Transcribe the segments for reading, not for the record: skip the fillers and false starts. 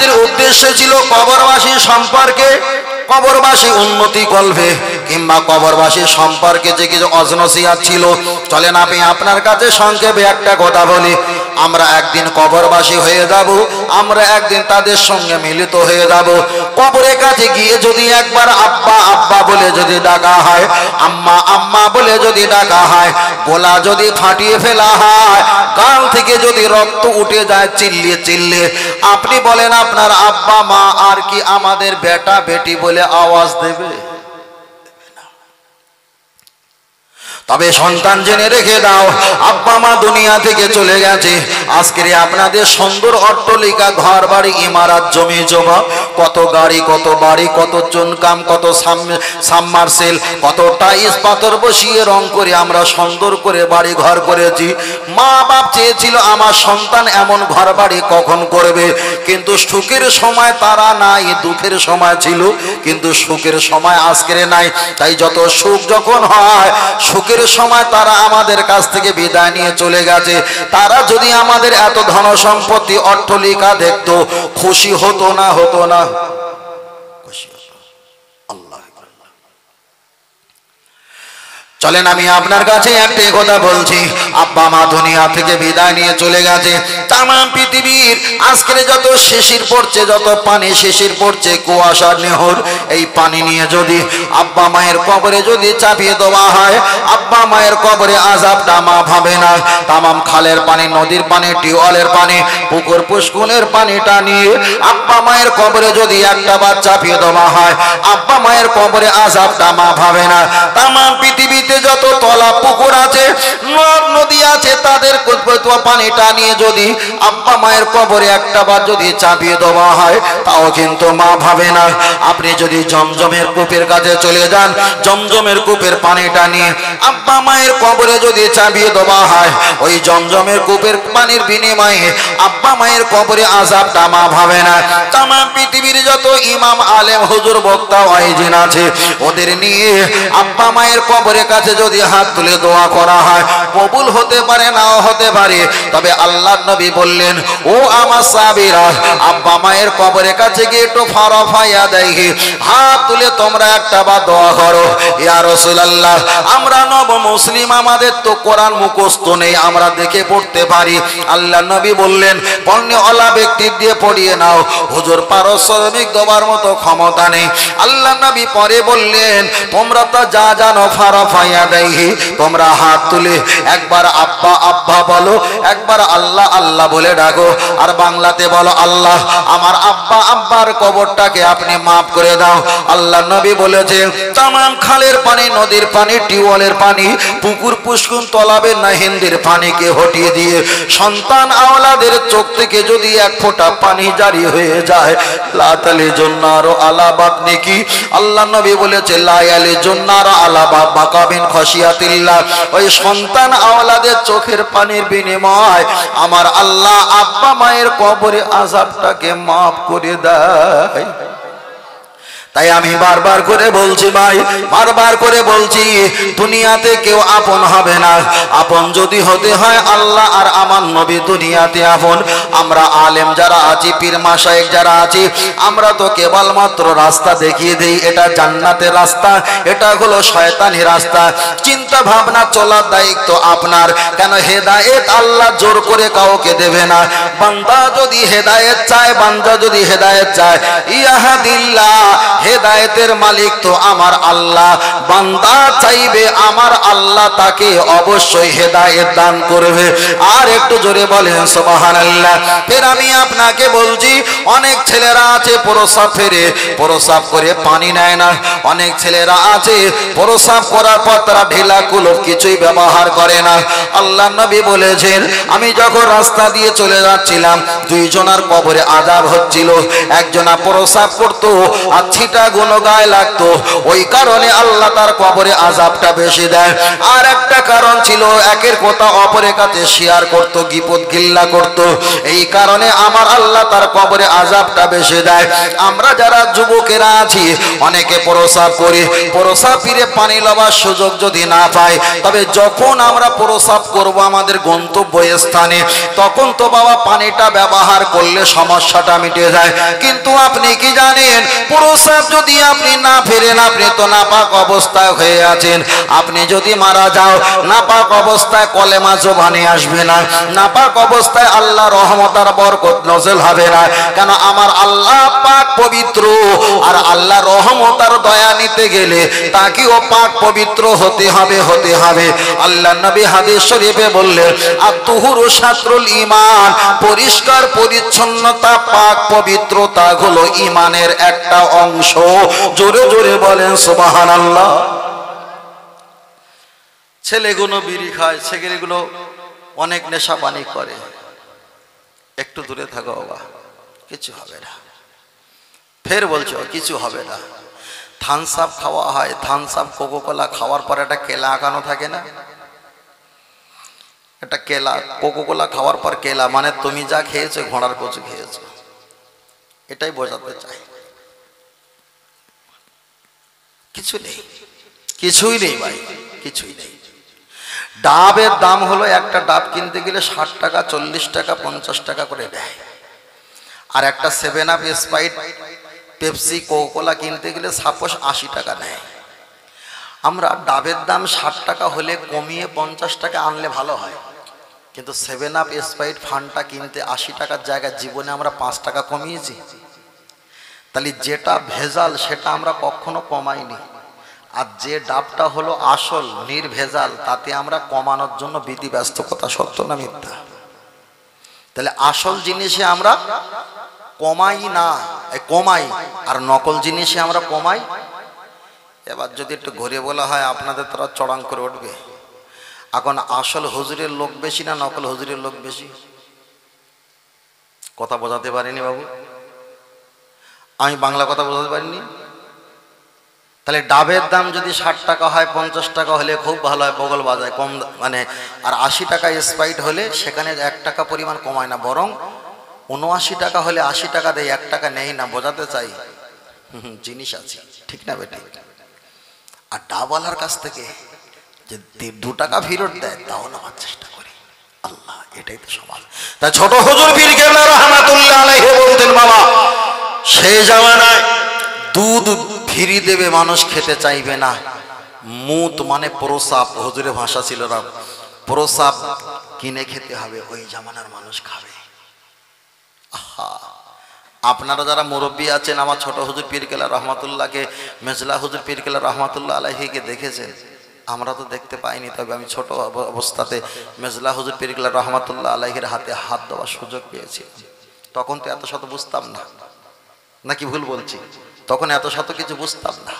আজকের উদ্দেশ্য ছিল কবরবাসী সম্পর্কে, কবরবাসী উন্নতি করবে কিংবা কবরবাসী সম্পর্কে যে কিছু অজনসিয়াত ছিল। চলেন আমি আপনার কাছে সংক্ষেপে একটা কথা বলি। আমরা একদিন কবরবাসী হয়ে যাব, আমরা একদিন তাদের সঙ্গে মিলিত হয়ে যাব। কবরের কাছে গিয়ে যদি একবার আব্বা আব্বা বলে যদি ডাকা হয়, আম্মা আম্মা বলে যদি ডাকা হয়, গলা যদি ফাটিয়ে ফেলা হয়, গাল থেকে যদি রক্ত উঠে যায় চিল্লিয়ে চিল্লিয়ে, আপনি বলেন আপনার আব্বা মা আর কি আমাদের বেটা বেটি বলে আওয়াজ দেবে? তবে সন্তান জেনে রেখে দাও, আব্বা মা দুনিয়া থেকে চলে গেছে। আজকে আপনাদের সুন্দর অট্টালিকা, ঘর বাড়ি, ইমারত, জমি জমা, কত গাড়ি, কত বাড়ি, কত চুনকাম, কত সাবমার্সেল, কত টাইলস পাথর বসিয়ে রং করে আমরা সুন্দর করে বাড়ি ঘর করেছি। মা বাপ চেয়েছিল আমার সন্তান এমন ঘর বাড়ি কখন করবে, কিন্তু সুখের সময় তারা নাই, দুঃখের সময় ছিল কিন্তু সুখের সময় আজকে নাই। তাই যত সুখ যখন হয়, সুখের সময় তারা আমাদের কাছ থেকে বিদায় নিয়ে চলে গেছে। তারা যদি আমাদের এত ধন সম্পত্তি অট্টালিকা দেখতো, খুশি হতো না? হতো না? খুশি হতো। আল্লাহ। চলেন আমি আপনার কাছে একটাই কথা বলছি, আব্বা মা দুনিয়া থেকে বিদায় নিয়ে চলে গেছে। তাম পৃথিবীর আজকের যত শিশির পড়ছে, যত পানি শিশির পড়ছে, কুয়াশার নেহর, এই পানি নিয়ে যদি আব্বা মায়ের কবরে যদি চাপিয়ে দেওয়া হয়, আব্বা মায়ের কবরে আযাবটা মা ভাবে না। তামাম খালের পানি, নদীর পানি, টিউবওয়েলের পানি, পুকুর পুষ্কুনের পানিটা নিয়ে আব্বা মায়ের কবরে যদি একটা বার চাপিয়ে দেওয়া হয়, আব্বা মায়ের কবরে আযাবটা মা ভাবে না। তামাম পৃথিবীতে যত তলা পুকুর আছে, নদী আছে, তাদের পানিটা নিয়ে যদি আব্বা মায়ের কবরে একটা বার যদি চাপিয়ে দেওয়া হয়, তাও কিন্তু মা ভাবে না। আপনি যদি জমজমের কূপের কাছে চলে যান, জমজমের কূপের পানিটা নিয়ে আব্বা মায়ের কবরে যদি চাপিয়ে দেওয়া হয়, ওই জমজমের কূপের পানির বিনিময়ে আব্বা মায়ের কবরে আযাবটা মা ভাবে না। তামাম পৃথিবীর যত ইমাম, আলেম, হুজুর, বক্তা, ওয়াইজিন আছে, ওদের নিয়ে আব্বা মায়ের কবরের কাছে যদি হাত তুলে দোয়া করা হয়, কবুল হতে পারে নাও হতে পারে। তবে আল্লাহর নবী বললেন, ও আমার সাহাবীরা, আব্বা মায়ের কবরের কাছে গিয়ে একটু ফারাফায়া দেখি, হাত তুলে তোমরা একটা বার দোয়া করো। ইয়া রাসূলুল্লাহ, আমরা নব মুসলিম, আমাদের তো কোরআন মুখস্থ নেই, আমরা দেখে পড়তে পারি। আল্লাহর নবী বললেন, পণ্যওয়ালা ব্যক্তি দিয়ে পড়িয়ে নাও, হুজুর পারস্যমিক দেওয়ার মতো ক্ষমতা নেই। আল্লাহর নবী পরে বললেন, তোমরা তো যা জানো ফারাফায়া দেখি, তোমরা হাত তুলে একবার আব্বা আব্বা বলো, একবার আল্লাহ আল্লাহ বলে ডাকো, আর বাংলাতে বলো, আল্লাহ আমার আব্বা আব্বার কবরটাকে আপনি মাফ করে দাও। আল্লাহ নবী বলেছেন, তামাম খালের পানি, নদীর পানি, টিউবওয়েলের পানি, পুকুর পুষ্কুন, তলাবের না হিন্দির পানিকে হটিয়ে দিয়ে সন্তান আওলাদের চোখ থেকে যদি এক ফোঁটা পানি জারি হয়ে যায়, লা তালি জন্নারো আলাবাত নেকি। আল্লাহ নবী বলেছে, লা ইয়ালি জন্নারো আলাবাত বাকাবিন খশিয়াতিল্লাহ। ওই সন্তান আওলাদের চোখের পানির বিনিময় আমার আল্লাহ আব্বা মায়ের কবরে আযাবটাকে মাফ করে দেয়। তাই আমি বারবার করে বলছি ভাই, বারবার করে বলছি, দুনিয়াতে কেউ আপন হবে না। আপন যদি হতে হয় আল্লাহ আর আমার নবী দুনিয়াতে আপন। আমরা আলেম যারা আছি, পীর মাশায়েখ যারা আছি, আমরা তো কেবলমাত্র রাস্তা দেখিয়ে দেই, এটা জান্নাতের রাস্তা, এটা হলো শয়তানি রাস্তা। চিন্তা ভাবনা চলার দায়িত্ব আপনার। কেন হেদায়েত আল্লাহ জোর করে কাউকে দেবে না। বান্দা যদি হেদায়েত চায়, বান্দা যদি হেদায়েত চায়, ইয়াহাদিল্লাহ, হেদায়েতের মালিক তো আমার আল্লাহ। বান্দা চাইবে আমার আল্লাহ তাকে অবশ্যই হেদায়েত দান করবে। আর একটু জোরে বলেন সুবহানাল্লাহ। ফের আমি আপনাকে বলছি, অনেক ছেলেরা আছে প্রসাব ফেরে, প্রসাব করে পানি নেয় না। অনেক ছেলেরা আছে প্রসাব করার পর তারা ঢিলা কুলুপ কিছুই ব্যবহার করে না। আল্লাহ নবী বলেছেন, আমি যখন রাস্তা দিয়ে চলে যাচ্ছিলাম, দুইজনার কবরে আযাব হচ্ছিল। একজনা প্রসাব করতো আর 80টা গুণ গায়ে লাগতো, ওই কারণে আল্লাহ তার কবরে আযাবটা বেশি দেয়। আর একটা কারণ ছিল, একের কথা অপরের কাছে শেয়ার করত, গীপত গিল্লা করত, এই কারণে আমার আল্লাহ তার কবরে আযাবটা বেশি দেয়। আমরা যারা যুবকেরা আছি অনেকে প্রস্রাব করি, প্রস্রাবের পানি লবার সুযোগ যদি না পাই, তবে যখন আমরা প্রস্রাব করব আমাদের গন্তব্য স্থানে, তখন তো বাবা পানিটা ব্যবহার করলে সমস্যাটা মিটে যায়। কিন্তু আপনি কি জানেন, প্রস্রাব যদি আপনি না ফেরেন, আপনি তো নাপাক অবস্থায় হয়ে আছেন। আপনি যদি মারা যাও, নাপাক অবস্থায় কলেমা জবানে আসবে না, নাপাক অবস্থায় আল্লাহ রহমত আর বরকত নজল হবে না। কেন? আমার আল্লাহ পাক পবিত্র, আর আল্লাহ রহমত আর দয়া নিতে গেলে তাকেও পাক পবিত্র হতে হবে, হতে হবে। আল্লাহ নবী হাদিস শরীফে বললেন, আত-তুহুরু শাতরুল ঈমান, পরিষ্কার পরিচ্ছন্নতা পাক পবিত্রতা হলো ঈমানের একটা অংশ। জোরে জোরে বলেন সুবহানাল্লাহ। ছেলেগুলো বিড়ি খায়, ছেলেগুলো অনেক নেশা পানি করে, একটু দূরে থাকো বাবা, কিছু হবে না। ফের বলছো কিছু হবে না। থামস আপ খাওয়া হয়, থামস আপ কোকোকোলা খাওয়ার পর একটা কেলা আঁকানো থাকে না, এটা কেলা, কোকোকোলা খাওয়ার পর কেলা, মানে তুমি যা খেয়েছো ঘোড়ার কচু খেয়েছো, এটাই বোঝাতে চাই। কিছু নেই, কিছুই নেই ভাই, কিছুই নেই। ডাবের দাম হলো, একটা ডাব কিনতে গেলে 60 টাকা, 40 টাকা, 50 টাকা করে দেয়। আর একটা 7 আপ, স্প্রাইট, পেপসি, কোকোকোলা কিনতে গেলে সাপোজ 80 টাকা নেয়। আমরা ডাবের দাম 60 টাকা হলে কমিয়ে 50 টাকা আনলে ভালো হয়, কিন্তু 7 আপ, স্প্রাইট, ফান্টা কিনতে 80 টাকার জায়গায় জীবনে আমরা 5 টাকা কমিয়েছি। তাহলে যেটা ভেজাল সেটা আমরা কখনো কমাইনি, আর যে ডাবটা হলো আসল নির্ভেজাল তাতে আমরা কমানোর জন্য বিধি ব্যস্ত। কথা সত্য না মিথ্যা? তাহলে আসল জিনিসে আমরা কমাই না, কমাই, আর নকল জিনিসে আমরা কমাই। এবার যদি একটু ঘুরে বলা হয় আপনাদের তারা চড়াং করে উঠবে, এখন আসল হুজুরের লোক বেশি না নকল হুজুরের লোক বেশি? কথা বোঝাতে পারিনি বাবু, আমি বাংলা কথা বোঝাতে পারিনি। তাহলে ডাবের দাম যদি 60 টাকা হয়, 50 টাকা হলে খুব ভালো হয়, বগল বাজায় কম, মানে আর 80 টাকা স্প্রাইট হলে সেখানে 1 টাকা পরিমাণ কমায় না, বরং 79 টাকা হলে 80 টাকা দেয়, 1 টাকা নেই না। বোঝাতে চাই জিনিস আছে, ঠিক না বেটি? আর ডাবওয়ালার কাছ থেকে যে 2 টাকা ফেরত দেয় তাও নেওয়ার চেষ্টা করি। আল্লাহ, এটাই তো সমাজ। তাই ছোট হুজুর পীর কেবলা রাহমাতুল্লাহ আলাইহি বলতেন, বাবা সেই জামানায় দুধ ফিরি দেবে মানুষ খেতে চাইবে না, মুত মানে প্রসাব, হুজুরের ভাষা ছিল না, প্রসাব কিনে খেতে হবে, ওই জামানার মানুষ খাবে। আহা, আপনারা যারা মুরব্বী আছেন, আমার ছোট হুজুর পীর কেবলা রহমাতুল্লাহকে, মেজলা হুজুর পীর কেবলা রহমাতুল্লাহ আলাইহিকে দেখেছেন, আমরা তো দেখতে পাইনি। তবে আমি ছোট অবস্থাতে মেজলা হুজুর পীর কেবলা রহমাতুল্লাহ আলাইহির হাতে হাত দেওয়ার সুযোগ পেয়েছি। তখন তো এত শত বুঝতাম না, নাকি ভুল বলছি? তখন এত শত কিছু বুঝতাম না,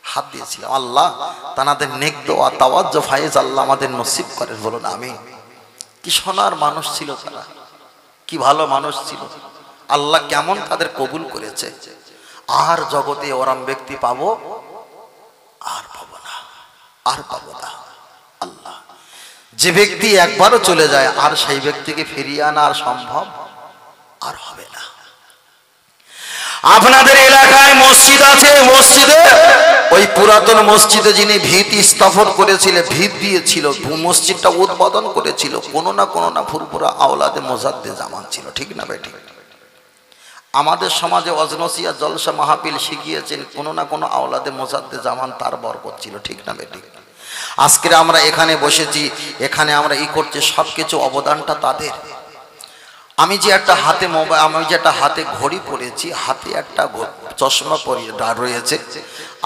হাত দিয়েছিলাম। আল্লাহ তানাদের নেক দোয়া, তাওয়াজ্জু, ফায়েজ আল্লাহ আমাদের নসিব করেন, বলুন আমিন। কি সোনার মানুষ ছিল তারা, কি ভালো মানুষ ছিল, আল্লাহ কেমন তাদের কবুল করেছে। আর জগতে ওরম ব্যক্তি পাবো আর পাবো না, আর পাবো না। আল্লাহ, যে ব্যক্তি একবারও চলে যায় আর সেই ব্যক্তিকে ফিরিয়ে আনা আর সম্ভব আর হবে না। আপনাদের এলাকায় মসজিদ আছে, মসজিদে ওই পুরাতন মসজিদে যিনি ভিত স্থাপন করেছিলেন, ভিত দিয়েছিল, মসজিদটা উদ্বোধন করেছিল, কোনো না ফুরফুরা আওলাদে মোজাদ্দে জামান ছিল, ঠিক না বেটি? আমাদের সমাজে অজনসিয়া জলসা মাহফিল শিখিয়েছেন কোনো না কোনো আওলাদে মোজাদ্দে জামান, তার বরকত ছিল, ঠিক না বেটি? আজকে আমরা এখানে বসেছি, এখানে আমরা করছি, সব কিছু অবদানটা তাদের। আমি যে একটা হাতে মোবাইল, আমি যে একটা হাতে ঘড়ি পরেছি, হাতে একটা চশমা রয়েছে,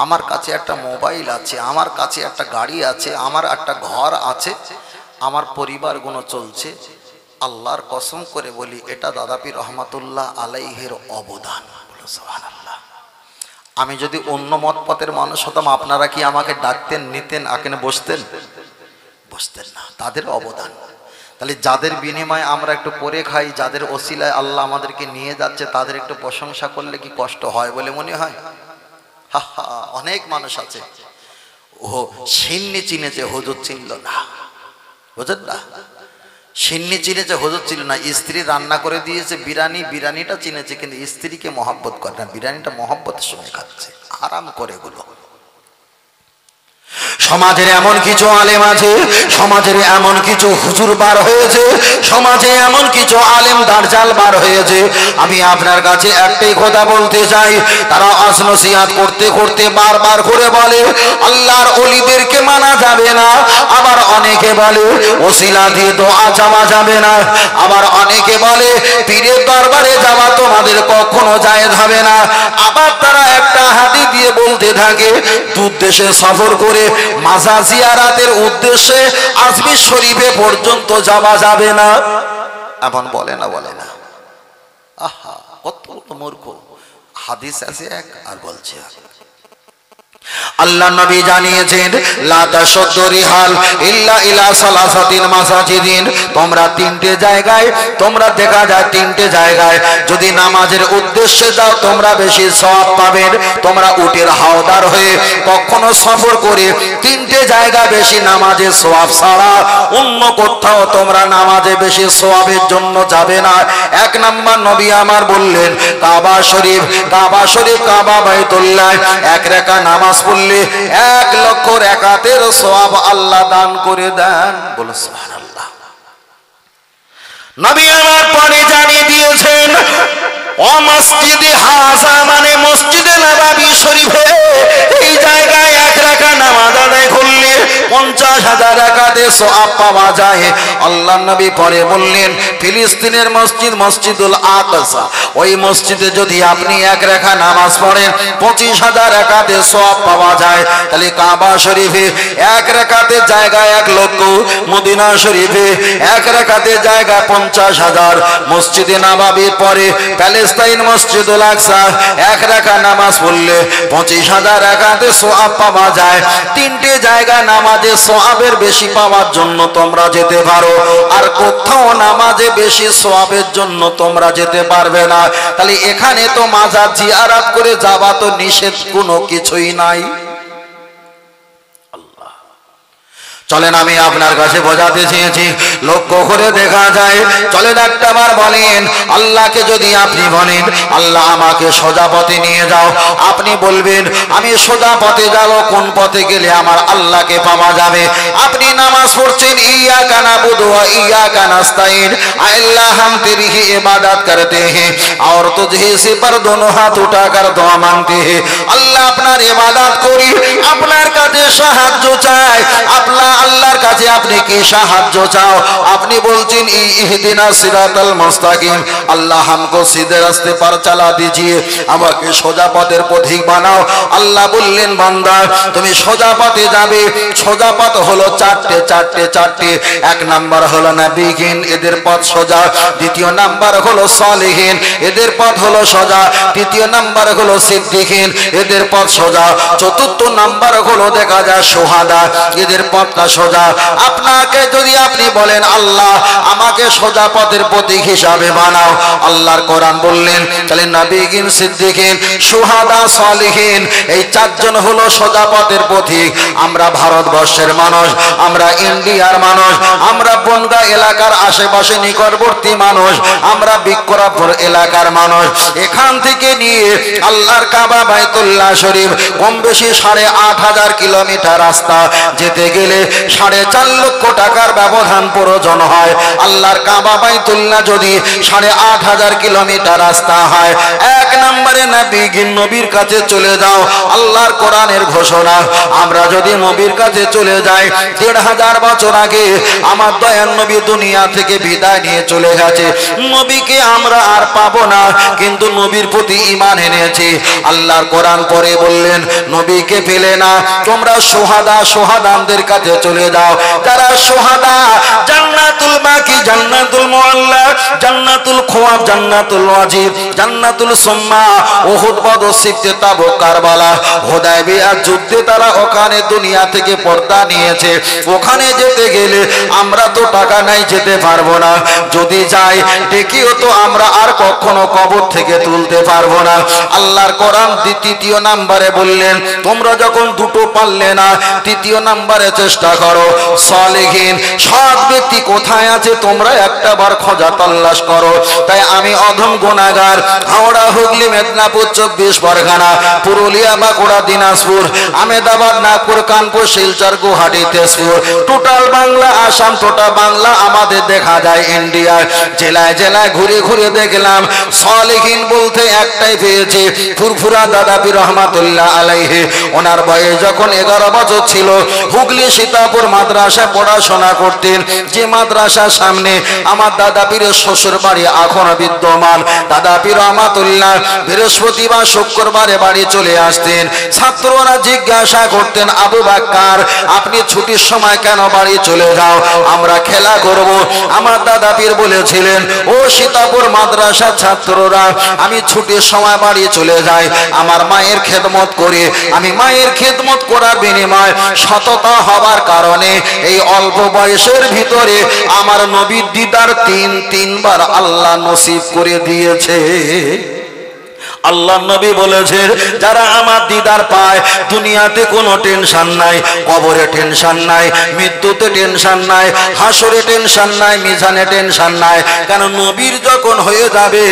আমার কাছে একটা মোবাইল আছে, আমার কাছে একটা গাড়ি আছে, আমার একটা ঘর আছে, আমার পরিবারগুলো চলছে। আল্লাহর কসম করে বলি, এটা দাদা পীর রহমাতুল্লাহ আলাইহির অবদান। সুবহানাল্লাহ। আমি যদি অন্য মত পথের মানুষ হতাম, আপনারা কি আমাকে ডাকতেন, নিতেন, এখানে বসতেন? বসতেন না। তাদের অবদান। তাহলে যাদের বিনিময়ে আমরা একটু করে খাই, যাদের ওসিলায় আল্লাহ আমাদেরকে নিয়ে যাচ্ছে, তাদের একটু প্রশংসা করলে কি কষ্ট হয় বলে মনে হয়? অনেক মানুষ আছে ও সিন্নি চিনেছে, হুজুর চিনল না। বুঝলেন না? সিন্নি চিনেছে, হুজুর ছিল না। স্ত্রী রান্না করে দিয়েছে বিরিয়ানি, বিরিয়ানিটা চিনেছে কিন্তু স্ত্রীকে মহব্বত করে না, বিরিয়ানিটা মহব্বতের সঙ্গে খাচ্ছে, আরাম করে এগুলো। সমাজের এমন কিছু আলেম আছে, সমাজের এমন কিছু হুজুর বার হয়েছে, সমাজে এমন কিছু আলেম দার্জাল বার হয়েছে। আমি আপনার কাছে একটাই কথা বলতে চাই, তারা ওয়াজ নসিহত করতে করতে বারবার করে বলে আল্লাহর ওলিদেরকে মানা যাবে না, আবার অনেকে বলে ওসিলা দিয়ে দোয়া চাওয়া যাবে না, আবার অনেকে বলে পীরের দরবারে যাওয়া তোমাদের কখনো জায়েজ হবে না। আবার তারা একটা হাদিস দিয়ে বলতে থাকে দূর দেশে সফর করে মাজার জিয়ারাতের উদ্দেশ্যে আজমির শরীফে পর্যন্ত যাওয়া যাবে না। এমন বলে না, বলে না। আহা, কত মূর্খ! হাদিস আছে এক আর বলছে এক। আল্লাহ নবী জানিয়েছেন লা তাশুদ্দু রিহাল ইল্লা ইলা সালাসাতিন মাসাজিদিন, তোমরা তিনটে জায়গায়, তোমরা দেখা যায় তিনটে জায়গায় যদি নামাজের উদ্দেশ্যে যাও তোমরা বেশি সওয়াব পাবেন। তোমরা উটের হাওদার হয়ে কখনো সফর করে তিনটে জায়গা বেশি নামাজের সওয়াব ছাড়া অন্য কোথাও তোমরা নামাজে বেশি সওয়াবের জন্য যাবে না। এক নাম্বার নবী আমার বললেন কাবা শরীফ, কাবা শরীফ, কাবা বাইতুল্লাহ এক রাকাত নামাজ পড়লে 1 লক্ষ রাকাতের সওয়াব আল্লাহ দান করে দেন। বলো সুবহানাল্লাহ। নবী আমার পরে জানিয়ে দিয়েছেন ও মসজিদে হাজা মানে মসজিদে নববী শরীফে এই জায়গায় 1 রাকাত নামাজ আদায় করলে 50,000 রাকাতের সওয়াব পাওয়া যায়। আল্লাহর নবী পরে বললেন ফিলিস্তিনের মসজিদ মসজিদুল আকসা, ওই মসজিদে যদি আপনি 1 রাকাত নামাজ পড়েন 25,000 রাকাতের সওয়াব পাওয়া যায়। তাহলে কাবা শরীফে 1 রাকাতের জায়গায় 1 লক্ষ, মদিনা শরীফে 1 রাকাতের জায়গায় 50,000, মসজিদে নববীর পরে প্যালেস্তাইন মসজিদুল আকসা 1 রাকাত নামাজ পড়লে 25,000 রাকাতের সওয়াব পাওয়া যায়। তিনটে জায়গা নামাজের সওয়াবের বেশি পাওয়ার জন্য তোমরা যেতে পারো, আর কোথাও নামাজে বেশি সওয়াবের জন্য তোমরা যেতে পারবে না। তাহলে এখানে তো মাজার জিয়ারত করে যাওয়া তো নিষেধ কোনো কিছুই নাই। চলেন আমি আপনার কাছে বোঝাতে চেয়েছি, লক্ষ্য করে দেখা যায়। চলেন একটাবার বলেন আল্লাহকে যদি আপনি বলেন আল্লাহ আমাকে সোজা পথে নিয়ে যাও, আপনি বলবেন আমি সোজা পথে যাব, কোন পথে গেলে আমার আল্লাহকে পাওয়া যাবে? আপনি নামাজ পড়ছেন ইয়্যাকা নাবুদু ওয়া ইয়্যাকা নাস্তাইন, আল্লাহ হাম তেরি হি ইবাদত করতে हैं और तुझे से पर दोनों हाथ उठाकर दुआ मांगते हैं। আল্লাহ আপনার ইবাদত করি, আপনার কাছে সাহায্য চাই। আল্লাহর কাছে আপনি কি সাহায্য চাও? আপনি বলছেন ইহদিনা সিরাতাল মুস্তাকিম, আল্লাহ हमको सीधे रास्ते पर चला दीजिए, আমাকে সোজা পথের পথিক বানাও। আল্লাহ বললেন বান্দা তুমি সোজা পথে যাবে। সোজা পথ হলো চারটে। এক নাম্বার হলো নবীগণ, এদের পথ সোজা। দ্বিতীয় নাম্বার হলো সালেহীন, এদের পথ হলো সোজা। তৃতীয় নাম্বার হলো সিদ্দিকিন, এদের পথ সোজা। চতুর্থ নাম্বার হলো দেখা যায় শুহাদা, এদের পথটা সোজা। আপনাকে যদি আপনি বলেন আল্লাহ আমাকে সোজা পথের প্রতীক হিসাবে বানাও, আল্লাহর কোরআন বললেন তাহলে নবীগণ, সিদ্দিকিন, শুহাদা, সালেহীন এই 4 জন হলো সোজা পথের পথিক। আমরা ভারতবর্ষের মানুষ, আমরা ইন্ডিয়ার মানুষ, আমরা বনগা এলাকার আশেপাশে নিকটবর্তী মানুষ, আমরা বিক্রমপুর এলাকার মানুষ। এখান থেকে নিয়ে আল্লাহর কাবা বাইতুল্লাহ শরীফ কম বেশি 8,500 কিলোমিটার রাস্তা, যেতে গেলে 4.5 লক্ষ টাকার ব্যবধান প্রয়োজন হয়। আল্লাহর কাবা বাইতুল্লাহ যদি 8,500 কিলোমিটার রাস্তা হয়, এক নম্বরে নবীর কাছে চলে যাও। আল্লাহর কোরআনের ঘোষণা, আমরা যদি নবীর কাছে চলে যাই 1,500 বছর আগে আমার দয়ার নবী দুনিয়া থেকে বিদায় নিয়ে চলে গেছে। নবীকে আমরা আর পাবো না, কিন্তু নবীর প্রতি ঈমান এনেছি। আল্লাহর কোরআন পরে বললেন নবীকে পেলে না, তোমরা শুহাদাদের কাছে চলে যাও। যারা শুহাদা জান্নাতুল বাকি, জান্নাতুল মুআল্লা, জান্নাতুল খুয়া আবওয়াব, জান্নাতুল ওয়াজিব, জান্নাতুল সুম্মা, উহুদ, বদর, সিফতে, তাবুক, কারবালা, হুদায়বিয়ার যুদ্ধে তারা ওখানে দুনিয়া থেকে পর্দা নিয়েছে। ওখানে যেতে গেলে আমরা তো টাকা নাই, যেতে পারবো না। যদি যাই ডেকেও তো আমরা আর কখনো কবর থেকে তুলতে পারবো না। আল্লাহর কোরআন তৃতীয় নাম্বারে বললেন, তোমরা যখন দুটো পারলে না, তৃতীয় নাম্বারে চেষ্টা করো। সালেহীন সৎ ব্যক্তি কোথায় আছে তোমরা একটা বার খোঁজা তল্লাশ করো। তাই আমি অধম গুনাহগার, হাওড়া, হুগলি, মেদিনীপুর, 24 পরগনা, পুরুলিয়া, বাঁকুড়া, দিনাজপুর, আহমেদাবাদ, নাগপুর, কানপুর, শিলচর, গুয়াহাটি, তেজপুর, টোটাল বাংলা, আসাম, টোটাল বাংলা আমাদের দেখা যায় ইন্ডিয়ার জেলায় জেলায় ঘুরে ঘুরে দেখলাম। সালেহীন বলতে একটাই পেয়েছি, ফুরফুরা দাদা পীর রহমাতুল্লাহ আলাইহি। ওনার বয়স যখন 11 বছর ছিল, হুগলি সীতাপুর মাদ্রাসায় পড়াশোনা করতেন। যে মাদ্রাসার সামনে আমার দাদা পীরের শ্বশুর বাড়ি এখন বিদ্যমান। দাদা পীর রহমাতুল্লাহ বৃহস্পতিবার শুক্রবারে বাড়ি চলে আসতেন। ছাত্ররা জিজ্ঞাসা করতেন, আবু বাক্কার আপনি ছুটির সময় কেন বাড়ি চলে যাও, আমরা খেলা করব। আমার দাদা পীর বলেছিলেন, ও সীতাপুর মাদ্রাসার ছাত্ররা, আমি ছুটির সময় বাড়ি চলে যাই আমার মায়ের খেদমত করে। আমি মায়ের খেদমত করার বিনিময় সততা হবার কারণে এই অল্প বয়সের ভিতরে আমার নবীর দিদার তিনবার আল্লাহ নসিব করে দিয়েছে। আল্লাহ নবী বলেছেন, যারা আমার দিদার পায় দুনিয়াতে কোনো টেনশন নাই, কবরে টেনশন নাই, মৃত্যুতে টেনশন নাই, হাসরে টেনশন নাই, মিজানে টেনশন নাই। কেন নবীর যখন হয়ে যাবে,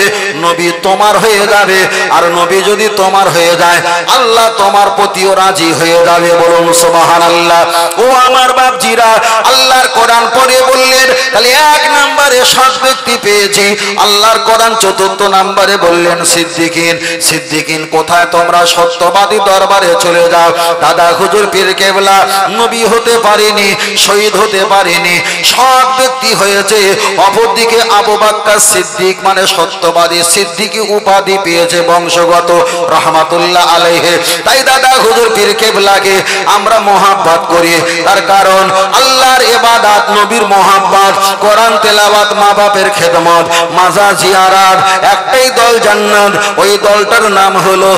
নবী তোমার হয়ে যাবে। আর নবী যদি তোমার হয়ে যায়, আল্লাহ তোমার প্রতিও রাজি হয়ে যাবে। বলুন সুবহানাল্লাহ। ও আমার বাপজিরা, আল্লাহর কোরআন পড়ে বললেন, তাহলে 1 নম্বরে সৎ ব্যক্তি পেয়েছি। আল্লাহর কোরআন 4র্থ নম্বরে বললেন সিদ্দিকিন। সিদ্দিকিন কোথায়? তোমরা সত্যবাদী দরবারে চলে যাও। দাদা হুজুর পীর কেবলা নবী হতে পারেনি, শহীদ হতে পারেনি, সৎ ব্যক্তি হয়েছে। অপরদিকে আবু বকর সিদ্দিক মানে সত্যবাদী, সিদ্দিকী উপাধি পেয়েছে বংশগত রহমাতুল্লাহ আলাইহি। তাই দাদা হুজুর পীর কেবলাকে আমরা মহাব্বত করি। তার কারণ আল্লাহর ইবাদত, নবীর মহাব্বত, কোরআন তেলাওয়াত, মা বাপের খেদমত, মাজার জিয়ারত, একটাই দল জান্নাত। ওই দলটার নাম হলো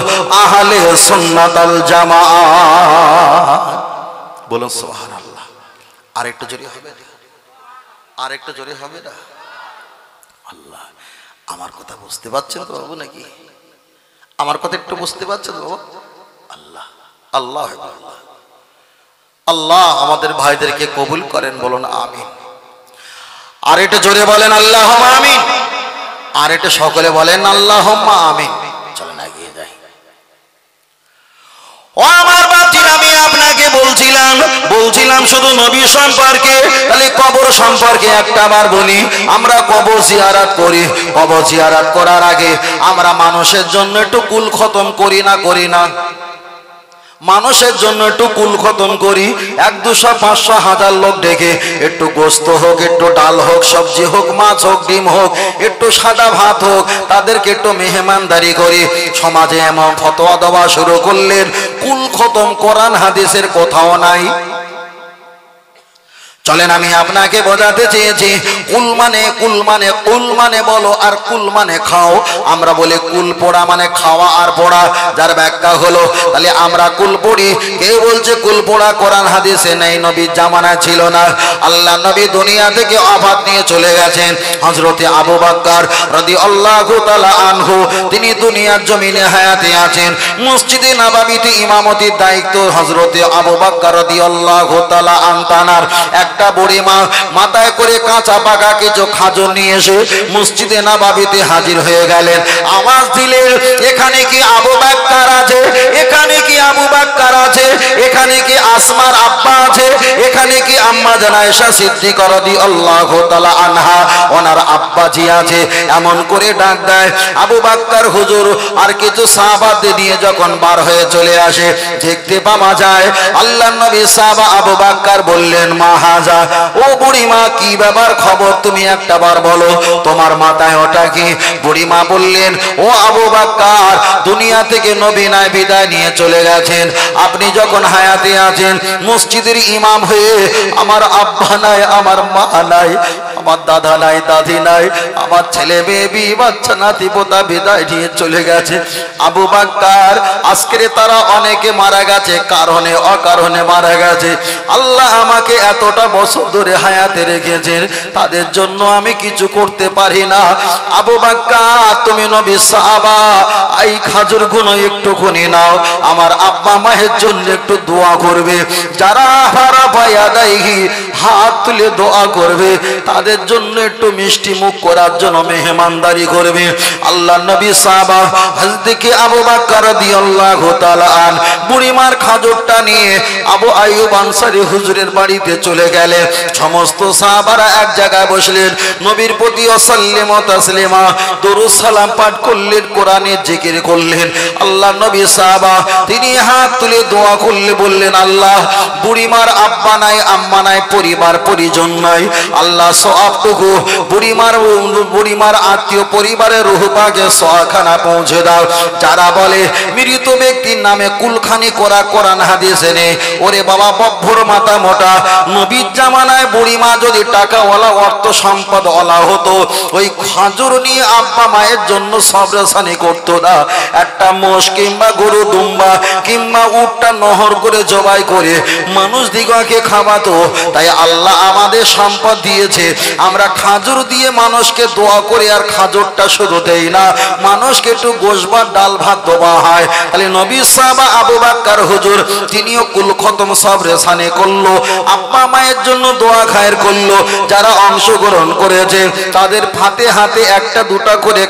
আহলে সুন্নাত আল জামাত। বলুন সুবহানাল্লাহ। আরেকটু জোরে হবে, আরেকটু জোরে হবে না? আল্লাহ, আমার কথা বুঝতে পারছেন তো বাবু নাকি? আমার কথা একটু বুঝতে পারছেন বাবু? আল্লাহ আল্লাহ আল্লাহ আল্লাহ আমাদের ভাইদেরকে কবুল করেন। বলুন আমিন। আর একটু জোরে বলেন আল্লাহুম্মা আমিন। আর একটু সকলে বলেন আল্লাহুম্মা আমিন। চলেন এগিয়ে যাই। ও আমার বাপজিরা, আমি আপনাকে বলছিলাম শুধু নবী সম্পর্কে। তাহলে কবর সম্পর্কে একটাবার বলি। আমরা কবর জিয়ারত করি। কবর জিয়ারত করার আগে আমরা মানুষের জন্য একটু কুল খতম করি না? মানুষের জন্য একটু কুল খতম করি। 1, 200, 500, 1000 লোক ডেকে একটু গোস্ত হোক, একটু ডাল হোক, সবজি হোক, মাছ হোক, ডিম হোক, একটু সাদা ভাত হোক, তাদেরকে একটু মেহমানদারি করি। সমাজে এমন ফতোয়া দেওয়া শুরু করলেন, কুল খতম কোরআন হাদিসের কোথাও নাই। চলেন আমি আপনাকে বোঝাতে চেয়েছি, কুল মানে বলো, আর কুল মানে খাও। আমরা বলি কুল পোড়া মানে খাওয়া আর পোড়া, যার ব্যাখ্যা হলো তাহলে আমরা কুল পড়ি। কেউ বলছে কুল পোড়া কোরআন হাদিসে নেই, নবীর জামানায় ছিল না। আল্লাহ নবী দুনিয়া থেকে ওফাত নিয়ে চলে গেছেন। হযরতে আবু বকর রাদিয়াল্লাহু তাআলা আনহু তিনি দুনিয়ার জমিনে হায়াতে আছেন। মসজিদে নববীতে ইমামতির দায়িত্ব হযরতে আবু বকর রাদিয়াল্লাহু তাআলা আনতানার একটা বুড়িমা মাথায় করে কাঁচা পাকা কিছু খাজর নিয়ে এসে মসজিদে নববীতে হাজির হয়ে গেলেন। আওয়াজ দিলেন, এখানে কি আবু বকর আছে? এখানে কি আবু বকর আছে? এখানে কি আসমার আব্বা আছে? এখানে কি আম্মা জান আয়েশা সিদ্দিকা রাদিয়াল্লাহু তাআলা আনহা ওনার আব্বা জি আছে? এমন করে ডাক দেয়। আবু বকর হুজুর আর কিছু সাহাবাদের নিয়ে যখন বার হয়ে চলে আসে, দেখতে পাওয়া যায় আল্লাহর নবী সাহাবা আবু বকর বললেন, মাহাজ হাজা, ও বুড়িমা কি ব্যাপার খবর তুমি একটা বার বলো, তোমার মাথায় ওটা কি? বুড়িমা বললেন, ও আবু বকর, দুনিয়া থেকে নবী নাই বিদায় নিয়ে চলে গেছেন। আপনি যখন হায়াতে আছেন মসজিদের ইমাম হয়ে আমার আব্বা নাই, আমার মা নাই, আমার দাদা নাই, দাদি নাই, আমার ছেলে মেয়ে বাচ্চা নাতি পোতা বিদায় নিয়ে চলে গেছে। আবু বকর, আজকে তারা অনেকে মারা গেছে, কারণে অকারণে মারা গেছে। আল্লাহ আমাকে এতটা বছর ধরে হায়াতে রেখেছেন, তাদের জন্য আমি কিছু করতে পারি না। আবু বকর, তুমি নবী সাহাবা, এই খাজুর গুলো একটুখানি নাও, আমার আব্বা মায়ের জন্য একটু দোয়া করবে। যারা হারা পায়া দেয় হাত তুলে দোয়া করবে, তাদের জন্য একটু মিষ্টি মুখ করার জন্য মেহমানদারি করবে। আল্লাহ নবী সাহাবা হযরত আবু বকর রাদিয়াল্লাহু তাআলা আন বুড়িমার খাজুরটা নিয়ে আবু আইয়ুব আনসারী হুজুরের বাড়িতে চলে গেলেন। সমস্ত সাহাবারা এক জায়গায় বসলেন, নবীর প্রতি সাল্লাম তাসলিমা দরুদ সালাম পাঠ করলেন, কোরআনের জিকির করলেন। আল্লাহ নবী সাহাবা তিনি হাত তুলে দোয়া করলে বললেন, আল্লাহ বুড়িমার আব্বা নাই, আম্মা নাই, পরিবার পরিজন নাই, আল্লাহ সওয়াবটুকু বুড়িমার আত্মীয় পরিবারের রূহ পাকে সওয়াখানা পৌঁছে দাও। যারা বলে মৃত ব্যক্তির নামে কুলখানি করা কোরআন হাদিসে নেই, ওরে বাবা বব্বর মাথা মোটা, নবীর জামানায় বুড়িমা যদি টাকাওয়ালা অর্থ সম্পদওয়ালা হতো, ওই খাজুর নিয়ে আব্বা মায়ের জন্য সবরেসানি করতো না। একটা মোষ কিংবা গরু দুম্বা কিংবা উটটা নহর করে জবাই করে মানুষ দিগকে খাওয়াতো। তাই আল্লাহ আমাদের সম্পদ দিয়েছে, আমরা খাজুর দিয়ে মানুষকে দোয়া করে আর খাজুরটা শুধু দেই না, মানুষকে একটু গোশবার ডাল ভাত দেওয়া হয়। তাহলে নবী সাহাবা আবু বকর হুজুর তিনিও কুল খতম সবরেসানি করলো, আব্বা মায়ের জন্য দোয়া খায়ের করলো। যারা অংশগ্রহণ করেছে তাদের হাতে হাতে একটা দুটা করে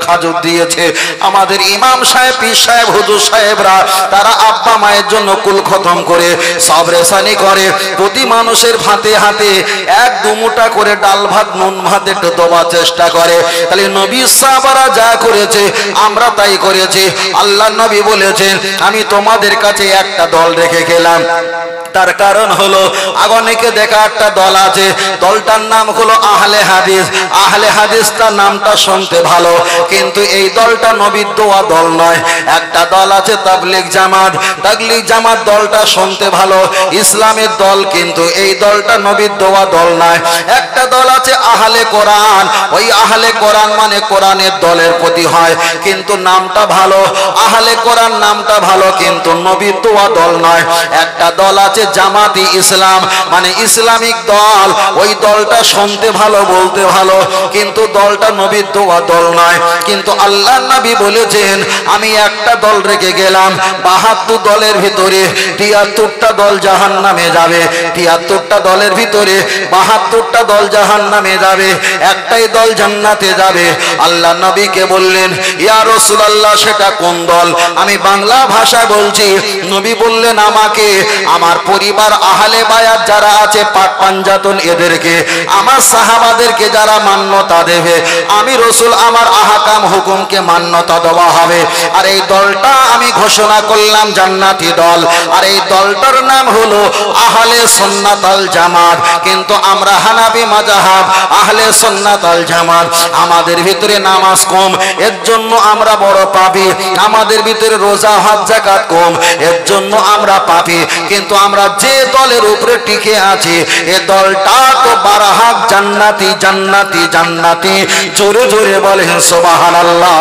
খাজুর দিয়েছে। আমাদের ইমাম সাহেব, পীর সাহেব, হুজুর সাহেবরা তারা আব্বা মায়ের জন্য কুল খতম করে সবরেসানি করে, প্রতি মানুষের হাতে হাতে এক দুমুটা করে ডাল ভাত নুন ভাত একটু দেওয়ার চেষ্টা করে। তাহলে নবী সাহাবারা যা করেছে আমরা তাই করেছি। আল্লাহ নবী বলেছেন, আমি তোমাদের কাছে একটা দল রেখে গেলাম, তার কারণ হলো আগনেকে দেখা একটা দল আছে, দলটার নাম হলো আহলে হাদিস। আহলে হাদিসটা নামটা শুনতে ভালো, কিন্তু এই দলটা নবীর দোয়া দল নয়। একটা দল আছে তাবলীগ জামাত, তাবলীগ জামাত দলটা শুনতে ভালো, ইসলামের দল, কিন্তু এই দলটা নবীর দোয়া দল নয়। একটা দল আছে আহলে কোরআন, ওই আহলে কোরআন মানে কোরআনের দলের প্রতি হয়, কিন্তু নামটা ভালো, আহলে কোরআন নামটা ভালো, কিন্তু নবীর দোয়া দল নয়। একটা দল আছে জামাতি ইসলাম মানে ইসলামিক দল, ওই দলটা শুনতে ভালো বলতে ভালো, কিন্তু দলটা নবীর দোয়া দল নয়। কিন্তু আল্লাহ নবী বলেছেন, আমি একটা দল রেখে গেলাম, 72 দলের ভিতরে 73টা দল জাহান্নামে যাবে, 73টা দলের ভিতরে 72টা দল জাহান্নামে যাবে, একটাই দল জান্নাতে যাবে। আল্লাহ নবীকে বললেন, ইয়া রাসূলুল্লাহ সেটা কোন দল? আমি বাংলা ভাষায় বলছি। নবী বললেন, আমাকে আমার পরিবার আহলে বায়াত যারা আছে পাক পাঞ্জাতন এদেরকে, আমার সাহাবাদেরকে যারা মান্যতা দেবে, আমি রাসূল আমার আহকাম হুকুমকে মান্যতা দেওয়া হবে। আর এই দলটা আমি ঘোষণা করলাম জান্নাতি দল, আর এই দলটার নাম হলো আহলে সুন্নাত আল জামাত। কিন্তু আমরা হানাফি মাযহাব আহলে সুন্নাত আল জামাত, আমাদের ভিতরে নামাজ কম, এর জন্য আমরা বড় পাপী। আমাদের ভিতরে রোজা হজ যাকাত কম, এর জন্য আমরা পাপী। কিন্তু আমরা যে দলের উপরে টিকে আছি, এ দলটা তো বারহাক জান্নাতি জান্নাতি জান্নাতি। জোরে জোরে বলেন সুবহানাল্লাহ।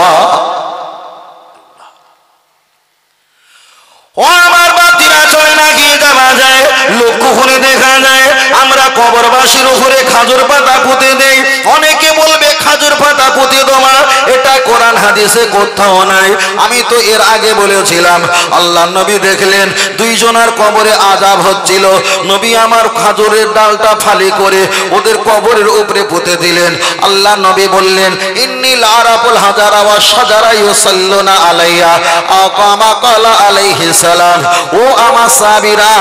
ও আমার বাতিরা, চলে না গিয়ে যাওয়া যায়, লক্ষ্য করে দেখা যায় আমরা কবরবাসীর উপরে খাজুর পাতা পুঁতে দেই। অনেকে বলবে খাজুর পাতা পুঁতে দেওয়া এটা কোরআন হাদিসে কোথাও নাই। আমি তো এর আগে বলেছিলাম, আল্লাহ নবী দেখলেন দুইজনের কবরে আযাব হচ্ছিল, নবী আমার খাজুরের ডালটা ফালি করে ওদের কবরের উপরে পুঁতে দিলেন। আল্লাহ নবী বললেন, ইন্নী লা আরাফুল হাজারা ওয়া শাজারা ইউসাল্লুনা আলাইয়া আকামা ক্বালা আলাইহিস সালাম। ও আমার সাহাবীরা,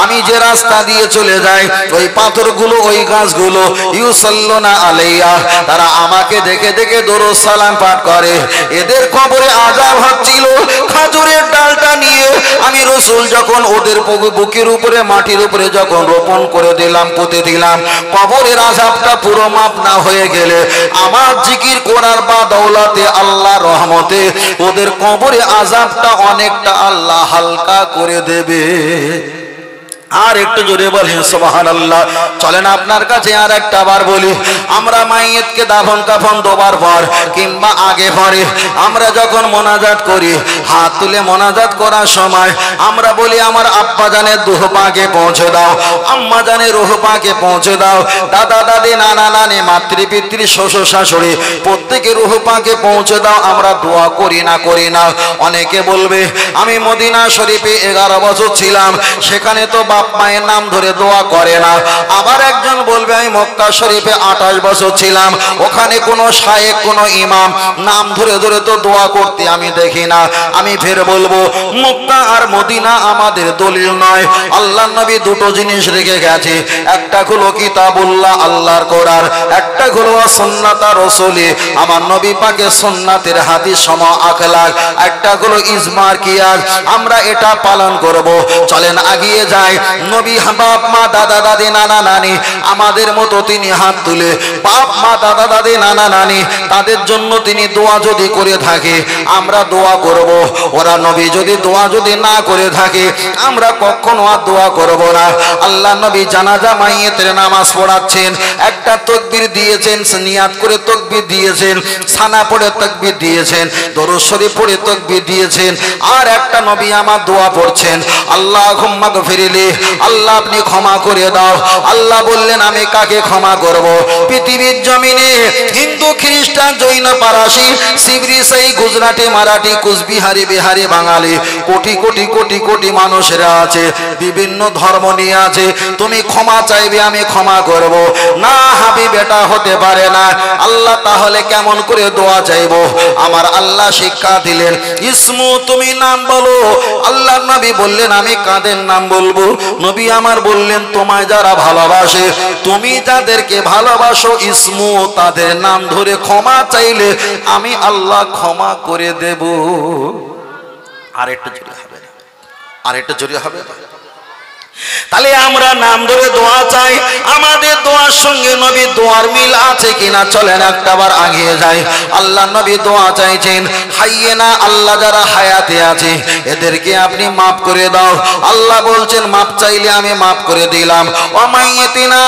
আমি যে রাস্তা দিয়ে চলে যাই, ওই পাথরগুলো, ওই গাছগুলো ইউসাল্লুনা আলাইয়া, তারা আমাকে দেখে দেখে দরুদ সালাম পাঠ করে। এদের কবরে আযাব হচ্ছিল। খাজুরের ডালটা নিয়ে আমি রাসূল যখন ওদের বুকের উপরে মাটির উপরে যখন রোপণ করে দিলাম, পুঁতে দিলাম, কবরের আযাবটা পুরো মাপ না হয়ে গেলে আমার জিকির করার বা দৌলতে আল্লাহর রহমতে ওদের কবরে আযাবটা অনেকটা আল্লাহ হালকা করে দেবে। আর একটু জোরে বলেন সুবহানাল্লাহ। চলেন আপনার কাছে আর একটা বার বলি, আমরা মাইয়িতকে দাফন কাফন দেওয়ার পর কিংবা আগে পরে আমরা যখন মোনাজাত করি, হাত তুলে মোনাজাত করার সময় আমরা বলি আমার আব্বা জানের রূহ পাকে পৌঁছে দাও, আম্মা জানের রূহ পাকে পৌঁছে দাও, দাদা দাদি নানা নানি মাতৃপিতৃ শ্বশুর শাশুড়ি প্রত্যেকের রূহ পাকে পৌঁছে দাও। আমরা দোয়া করি না করি না? অনেকে বলবে আমি মদিনা শরীফে 11 বছর ছিলাম, সেখানে তো বাপ মায়ের নাম ধরে দোয়া করে না। আবার একজন বলবে আমি মক্কা শরীফে 28 বছর ছিলাম, ওখানে কোনো শায়েখ কোনো ইমাম নাম ধরে ধরে তো দোয়া করতে আমি দেখি না। আমি ফের বলবো মক্কা আর মদিনা আমাদের দলিল নয়। আল্লাহর নবী দুটো জিনিস রেখে গেছে, একটা হলো কিতাবুল্লাহ আল্লাহর কোরআন, একটা হলো সুন্নাত রাসূলি আমার নবী পাকের সুন্নাতের হাদিস সম আখলাক, একটা হলো ইজমার কিয়াস। আমরা এটা পালন করব। চলেন আগিয়ে যাই। নবী বাপ মা দাদা দাদি নানা নানি আমাদের মতো তিনি হাত তুলে বাপ মা দাদা দাদি নানা নানি তাদের জন্য তিনি দোয়া যদি করে থাকে আমরা দোয়া করব। ওরা নবী যদি দোয়া যদি না করে থাকে আমরা কখনো আর দোয়া করব না। আল্লাহ নবী জানাজা মাইয়িতের নামাজ পড়াচ্ছেন, একটা তাকবীর দিয়েছেন, নিয়াত করে তাকবীর দিয়েছেন, সানা পড়ে তাকবীর দিয়েছেন, দরুদ শরীফ পড়ে তাকবীর দিয়েছেন, আর একটা নবী আমার দোয়া পড়ছেন আল্লাহুম্মা গফিরলি, আল্লাহ আপনি ক্ষমা করে দাও। আল্লাহ বললেন আমি কাকে ক্ষমা করব? পৃথিবীর জমিনে হিন্দু খ্রিস্টান জৈন পারাসি সিবরি সেই গুজরাটি মারাঠি কুচবিহারি বিহারি বাঙালি কোটি কোটি কোটি কোটি মানুষেরা আছে, বিভিন্ন ধর্ম নিয়ে আছে। তুমি ক্ষমা চাইবে আমি ক্ষমা করব না? হাবিব এটা হতে পারে না। আল্লাহ তাহলে কেমন করে দোয়া চাইব? আমার আল্লাহ শিক্ষা দিলেন ইসমু, তুমি নাম বলো। আল্লাহ নবী বললেন আমি কাদের নাম বলবো? নবী আমার বললেন তোমায় যারা ভালোবাসে, তুমি যাদেরকে ভালোবাসো ইসমু তাদের নাম ধরে ক্ষমা চাইলে আমি আল্লাহ ক্ষমা করে দেব। আর একটু জোরে হবে, আর একটু জোরে হবে। তাহলে আমরা নাম ধরে দোয়া চাই, আমাদের দোয়ার সঙ্গে নবীর দোয়ার মিল আছে কিনা চলেন একটাবার আগিয়ে যাই। আল্লাহ নবী দোয়া চাইছেন হাইয়েনা, আল্লাহ যারা হায়াতে আছে এদেরকে আপনি মাফ করে দাও। আল্লাহ বলছেন মাফ চাইলে আমি মাফ করে দিলাম। ওমাইয়াতিনা,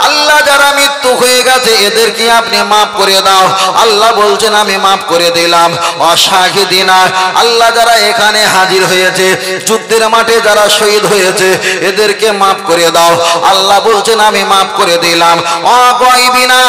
আল্লাহ যারা মৃত্যু হয়ে গেছে এদেরকে আপনি মাফ করে দাও। আল্লাহ বলছেন আমি মাফ করে দিলাম। অশাহিদিনা, আল্লাহ যারা এখানে হাজির হয়েছে যুদ্ধের মাঠে যারা শহীদ হয়েছে এদেরকে মাফ করে দাও। আল্লাহ বলছেন আমি মাফ করে দিলাম। অগায়বিনা,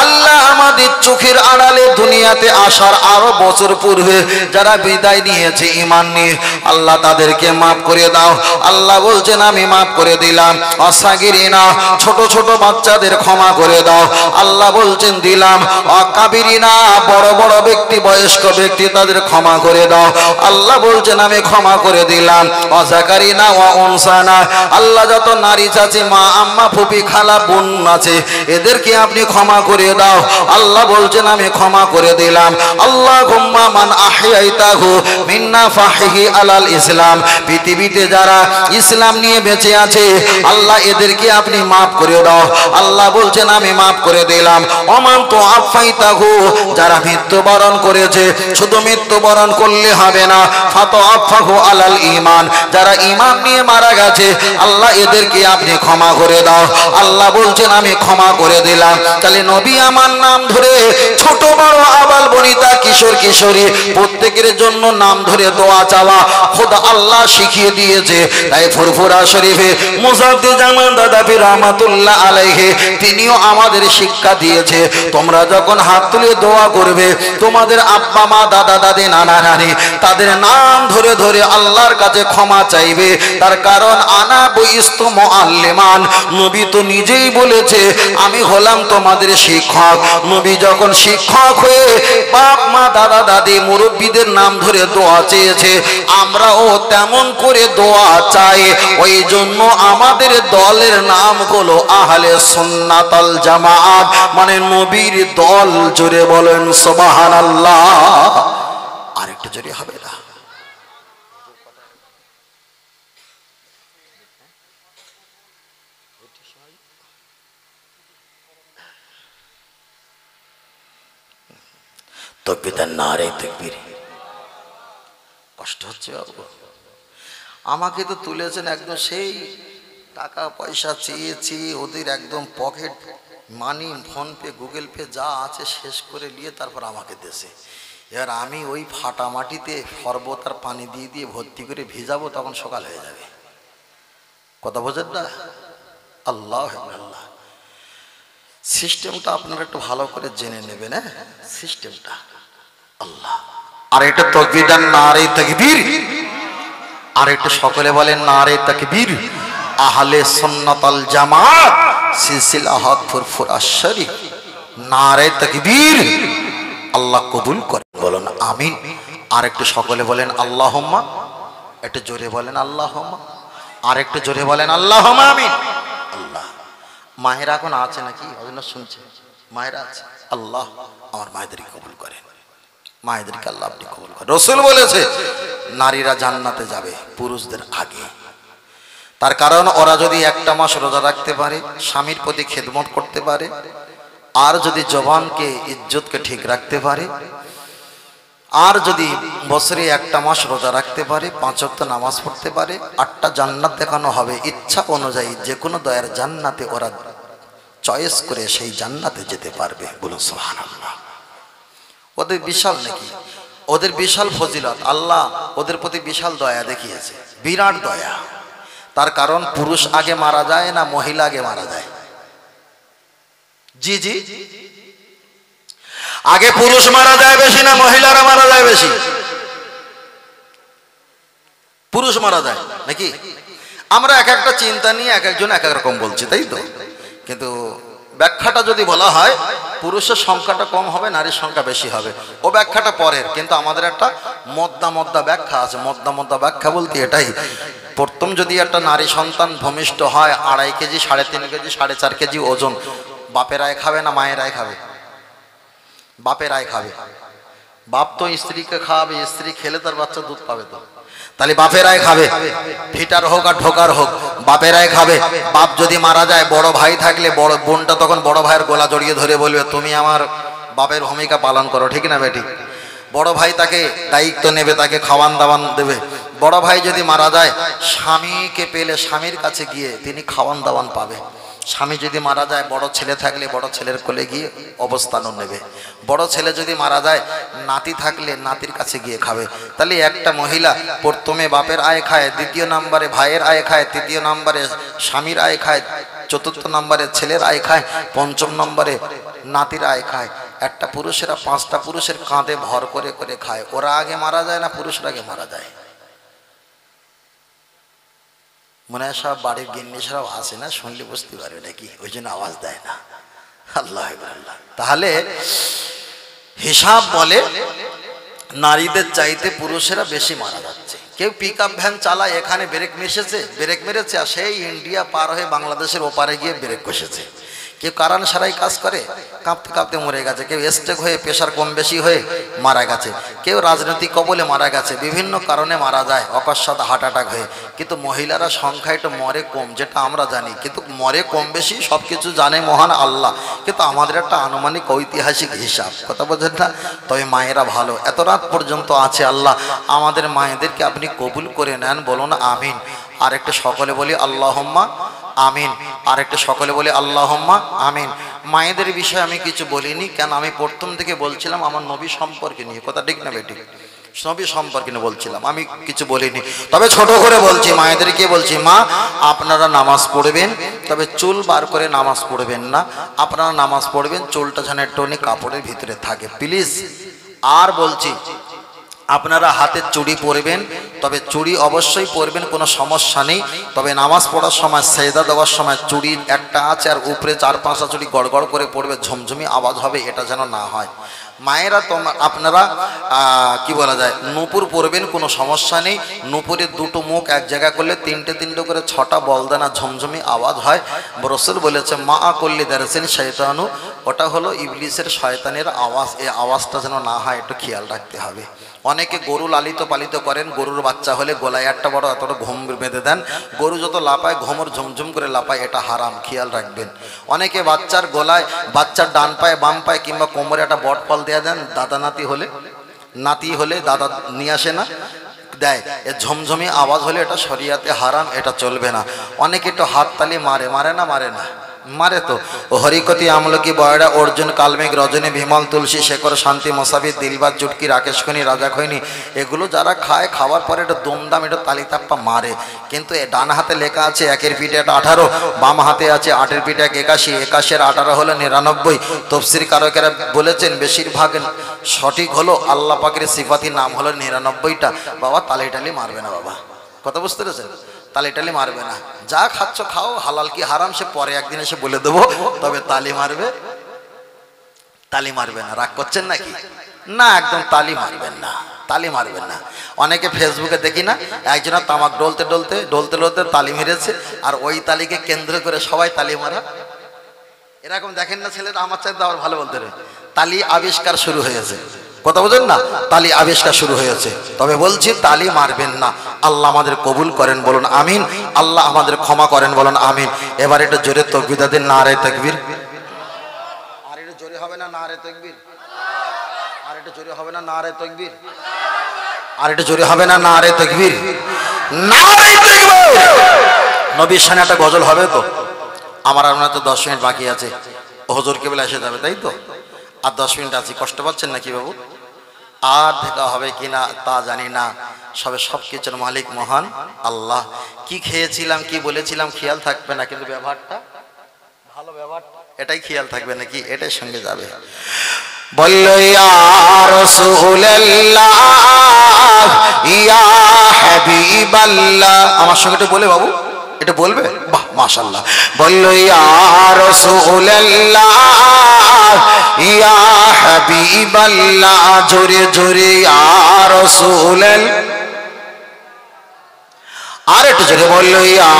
আল্লাহ আমাদের চোখের আড়ালে দুনিয়াতে আসার আরো বছর পূর্বে যারা বিদায় নিয়েছে ঈমান নিয়ে আল্লাহ তাদেরকে মাফ করে দাও। আল্লাহ বলছেন আমি মাফ করে দিলাম। অসাগিরিনা, ছোট ছোট বাচ্চাদের ক্ষমা করে দাও। আল্লাহ বলছেন দিলাম। অকাবিরিনা, বড় বড় ব্যক্তি বয়স্ক ব্যক্তি তাদের ক্ষমা করে দাও। আল্লাহ বলছেন আমি ক্ষমা করে দিলাম। অজাকারিনা ওয়া উনসানা, আল্লাহ যত নারী চাচি মা আম্মা ফুপি খালা বোন আছে এদেরকে আপনি ক্ষমা করে দাও। আল্লাহ বলছেন আমি ক্ষমা করে দিলাম। আল্লাহুম্মা মান আহইয়াইতাহু মিন্না ফাহিহি আলাল ইসলাম, পৃথিবীতে যারা ইসলাম নিয়ে বেঁচে আছে আল্লাহ এদেরকে আপনি মাফ করে দাও। আল্লাহ বলছেন আমি মাফ করে দিলাম। ওমান তুআফাইতাহু, যারা মৃত্যুবরণ করেছে শুধু মৃত্যুবরণ করলে হবে না, ফাতুআফাহু আলাল ঈমান, যারা ঈমান নিয়ে মারা গেছে আল্লাহ এদেরকে আপনি ক্ষমা করে দাও। আল্লাহ বলছেন আমি ক্ষমা করে দিলাম। তাহলে নবী আমার নাম ধরে ছোট বড় আবাল বনিতা কিশোর কিশোরী প্রত্যেকের জন্য নাম ধরে দোয়া চাওয়া খোদা আল্লাহ শিখিয়ে দিয়েছে। তাই ফুরফুরা শরীফে মুজাদ্দিদ জামান দাদাবি রহমাতুল্লাহ আলাইহি তিনিও আমাদের শিক্ষা দিয়েছে তোমরা যখন হাত তুলে দোয়া করবে তোমাদের আব্বা মা দাদা দাদি নানা নানি তাদের নাম ধরে ধরে আল্লাহর কাছে ক্ষমা চাইবে। তার কারণ আনা বইস্তু মুআল্লিমান, নবী তো নিজেই বলেছে আমি হলাম তোমাদের শিক্ষক। নবী যখন শিক্ষক হয়ে বাপ মা দাদা দাদি মুরব্বীদের নাম ধরে দোয়া চেয়েছে আমরাও তেমন করে দোয়া চাই। ওই জন্য আমাদের দলের নাম হলো আহলে সুন্নাত ওয়াল জামাআত, মানে নবীর দল। জোরে বলেন সুবহানাল্লাহ। আর একটু জোরে হবে না? তকবীর নারে তাকবীর। কষ্ট হচ্ছে বাবু, আমাকে তো তুলেছেন একদম সেই টাকা পয়সা চেয়েছি ওদের একদম pocket money PhonePe Google pay যা আছে শেষ করে নিয়ে তারপর আমাকে দেশে। এবার আমি ওই ফাটা মাটিতে শরবত আর পানি দিয়ে দিয়ে ভর্তি করে ভিজাবো, তখন সকাল হয়ে যাবে। কথা বোঝেন না? আল্লাহ আল্লাহ। সিস্টেমটা আপনারা একটু ভালো করে জেনে নেবেন। হ্যাঁ, সিস্টেমটা আল্লাহ। আর এটা তাকবীর নারে তাকবীর। আর একটু সকলে বলেন নারে তাকবীর। আহলে সুন্নাত ওয়াল জামাত সিলসিলা হক ফুরফুরা শরীফ। নারে তাকবীর। আল্লাহ কবুল করে, বলুন আমিন। আর একটু সকলে বলেন আল্লাহুম্মা। একটু জোরে বলেন আল্লাহুম্মা। আর একটু জোরে বলেন আল্লাহুম্মা আমিন। আল্লাহ, মায়েরা এখন আছে নাকি? ওজন্য শুনছে মায়েরা আছে। আল্লাহ আমার মায়েদেরকে কবুল করেন, মায়েদেরকে আল্লাহ আপনি কবুল করেন। রাসূল বলেছে নারীরা জান্নাতে যাবে পুরুষদের আগে। তার কারণ ওরা যদি একটা মাস রোজা রাখতে পারে, স্বামীর প্রতি খেদমত করতে পারে, আর যদি জবানকে ইজ্জতকে ঠিক রাখতে পারে, আর যদি বছরে একটা মাস রোজা রাখতে পারে, 5 ওয়াক্ত নামাজ পড়তে পারে, 8টা জান্নাত দেখানো হবে। ইচ্ছা অনুযায়ী যে কোনো দয়ার জান্নাতে ওরা চয়েস করে সেই জান্নাতে যেতে পারবে। বলুন সুবহানাল্লাহ। ওদের বিশাল নাকি? ওদের বিশাল ফজিলত। আল্লাহ ওদের প্রতি বিশাল দয়া দেখিয়েছে, বিরাট দয়া। তার কারণ পুরুষ আগে মারা যায় না মহিলা আগে মারা যায়? জি জি, আগে পুরুষ মারা যায় বেশি না মহিলারা মারা যায় বেশি? পুরুষ মারা যায় নাকি? আমরা এক একটা চিন্তা নিয়ে এক একজন এক এক রকম বলছি, তাই তো? কিন্তু ব্যাখ্যাটা যদি বলা হয় পুরুষের সংখ্যাটা কম হবে, নারীর সংখ্যা বেশি হবে, ও ব্যাখ্যাটা পরের। কিন্তু আমাদের একটা মদ্দা ব্যাখ্যা আছে। মদ্দা ব্যাখ্যা বলতে এটাই, প্রথম যদি একটা নারী সন্তান ভূমিষ্ঠ হয় 2.5 কেজি, 3.5 কেজি, 4.5 কেজি ওজন, বাপেরাই খাবে না মায়েরাই খাবে? বাপেরাই খাবে। বাপ তো স্ত্রীকে খাওয়াবে, স্ত্রী খেলে তার বাচ্চা দুধ পাবে। তো তাহলে বাপেরাই খাবে, ফিটার হোক আর ঢোকার হোক বাপেরাই খাবে। বাপ যদি মারা যায়, বড় ভাই থাকলে বড় বোনটা তখন বড় ভাইয়ের গলা জড়িয়ে ধরে বলবে তুমি আমার বাপের ভূমিকা পালন করো, ঠিক না বেটি? বড় ভাই তাকে দায়িত্ব নেবে, তাকে খাওয়ান দাওয়ান দেবে। বড় ভাই যদি মারা যায়, স্বামীকে পেলে স্বামীর কাছে গিয়ে তিনি খাওয়ান দাওয়ান পাবে। স্বামী যদি মারা যায়, বড় ছেলে থাকলে বড় ছেলের কোলে গিয়ে অবস্থানও নেবে। বড় ছেলে যদি মারা যায়, নাতি থাকলে নাতির কাছে গিয়ে খাবে। তাহলে একটা মহিলা প্রথমে বাপের আয় খায়, দ্বিতীয় নম্বরে ভাইয়ের আয় খায়, তৃতীয় নম্বরে স্বামীর আয় খায়, চতুর্থ নম্বরে ছেলের আয় খায়, পঞ্চম নম্বরে নাতির আয় খায়। একটা পুরুষেরা 5টা পুরুষের কাঁধে ভর করে করে খায়। ওরা আগে মারা যায় না পুরুষরা আগে মারা যায়? মনে হয় সব বাড়ির গিন্নি সব আসে না, শুনলে বুঝতে পারবে নাকি, ওই জন্য আওয়াজ দেয় না। আল্লাহ আল্লাহ। তাহলে হিসাব বলে নারীদের চাইতে পুরুষেরা বেশি মারা যাচ্ছে। কেউ পিক আপ ভ্যান চালায়, এখানে ব্রেক মেরেছে, আর সেই ইন্ডিয়া পার হয়ে বাংলাদেশের ওপারে গিয়ে ব্রেক কষেছে। কেউ কারণ সারাই কাজ করে, কাঁপতে কাঁপতে মরে গেছে। কেউ স্ট্রোক হয়ে প্রেশার কম বেশি হয়ে মারা গেছে। কেউ রাজনৈতিক কবলে মারা গেছে, বিভিন্ন কারণে মারা যায়, অকস্মাৎ হার্ট অ্যাটাক হয়ে। কিন্তু মহিলারা সংখ্যা একটু মরে কম, যেটা আমরা জানি। কিন্তু মরে কম বেশি সব কিছু জানে মহান আল্লাহ, কিন্তু আমাদের একটা আনুমানিক ঐতিহাসিক হিসাব। কথা বোঝেন না? তবে মায়েরা ভালো, এত রাত পর্যন্ত আছে। আল্লাহ আমাদের মায়েদেরকে আপনি কবুল করে নেন, বলুন আমিন। আর একটা সকলে বলি আল্লাহুম্মা আমিন। আর একটা সকলে বলি আল্লাহুম্মা আমিন। মায়েদের বিষয়ে আমি কিছু বলিনি, কেন আমি প্রথম থেকে বলছিলাম আমার নবী সম্পর্কে নিয়ে। কথা ঠিক না বেটি? নবী সম্পর্কে নিয়ে বলছিলাম, আমি কিছু বলিনি। তবে ছোট করে বলছি, মায়েদেরকে বলছি, মা আপনারা নামাজ পড়বেন, তবে চুল বার করে নামাজ পড়বেন না। আপনারা নামাজ পড়বেন চুলটা যেন একটুখানি কাপড়ের ভিতরে থাকে, প্লিজ। আর বলছি আপনারা হাতে চুড়ি পরবেন, তবে চুড়ি অবশ্যই পরবেন, কোনো সমস্যা নেই। তবে নামাজ পড়ার সময় সেজদা দেওয়ার সময় চুড়ি একটা আছে আর উপরে 4-5টা চুড়ি গড়গড় করে পড়বে, ঝমঝমি আওয়াজ হবে, এটা যেন না হয়। মায়েরা আপনারা কি বলা যায় নূপুর পরবেন, কোনো সমস্যা নেই। নূপুরের দুটো মুখ এক জায়গা করলে তিনটে তিনটে করে 6টা বলদানা ঝমঝমি আওয়াজ হয়। রাসূল বলেছে মা কল্লি দারসিন শয়তানু, ওটা হলো ইবলিসের শয়তানের আওয়াজ। এই আওয়াজটা যেন না হয় একটু খেয়াল রাখতে হবে। অনেকে গরু লালিত পালিত করেন, গরুর বাচ্চা হলে গলায় একটা বড় এতটা ঘুম বেঁধে দেন, গরু যত লাপায় ঘুমর ঝুমঝুম করে লাপায়, এটা হারাম, খেয়াল রাখবেন। অনেকে বাচ্চার গলায়, বাচ্চার ডান পায়ে বাম পায়ে কিংবা কোমরে একটা বট ফল দেয়া দেন, দাদা নাতি হলে দাদা নিয়ে আসে না দেয়, এ ঝমঝমি আওয়াজ হলে এটা শরিয়াতে হারাম, এটা চলবে না। অনেকে একটু হাততালি মারে না মারে তো। হরিকতি আমলকি বয়রা অর্জুন কালমেঘ রজনী বিমল তুলসী শেখর শান্তি মসাবিদ দিলবাদ চুটকি রাকেশ খনি রাজা খৈনি, এগুলো যারা খায়, খাওয়ার পরে এটা দমদাম এটা তালিতাপ্পা মারে। কিন্তু ডান হাতে লেখা আছে 1-এর পিঠে 18, বাম হাতে আছে 8-এর পিঠে 81, 81 আর 18 হলো 99। তফসির কারকেরা বলেছেন বেশিরভাগ সঠিক হলো আল্লাহ পাকের সিফাতি নাম হলো 99টা। বাবা তালি মারবে না বাবা, কথা বুঝতে পেরেছেন? তালি মারবে না, যা খাচ্ছ খাও, হালাল কি হারাম সে পরে একদিন এসে বলে দেবো, তবে তালি মারবে না। রাগ করছেন নাকি? না, একদম তালি মারবেন না। অনেকে ফেসবুকে দেখি না, একজন তামাক ডলতে তালি মেরেছে, আর ওই তালিকে কেন্দ্র করে সবাই তালি মারা। এরকম দেখেন না ছেলেরা? আমার চাইতে আবার ভালো বলতে রে, তালি আবিষ্কার শুরু হয়েছে, কথা বোঝেন না? তালি আবিষ্কার শুরু হয়েছে। তবে বলছি তালি মারবেন না। আল্লাহ আমাদের কবুল করেন, বলুন আমিন। আল্লাহ আমাদের ক্ষমা করেন, বলুন আমিন। এবার একটু জোরে তাকবীর দেন, নারে তাকবীর। আর একটু জোরে হবে না নারে তাকবীর? আর একটু জোরে হবে না নারে তাকবীর? আর একটু জোরে হবে না নারে তাকবীর? নারে তাকবীর। নবীর শানে একটা গজল হবে তো। আমার আপনার তো 10 মিনিট বাকি আছে, হুজুর কেবল এসে যাবে, তাই তো? আর 10 মিনিট আছি, কষ্ট পাচ্ছেন নাকি বাবু? আর দেখা হবে কিনা তা জানি না, সব কিছুর মালিক মহান আল্লাহ। কি খেয়েছিলাম, কি বলেছিলাম খেয়াল থাকবে না, কিন্তু ব্যবহারটা ভালো, ব্যবহারটা এটাই খেয়াল থাকবে নাকি, এটাই সঙ্গে যাবে। বললো ইয়া রাসূলুল্লাহ ইয়া হাবিবাল্লাহ, আমার সঙ্গে একটু বলে বাবু, এটা বলবে? বাহ মাশাআল্লাহ। বললো ইয়া রাসূলুল্লাহ ইয়া হাবিবাল্লাহ, জোরে জোরে ইয়া রাসূলুল্লাহ। আর একটু জোরে বললো ইয়া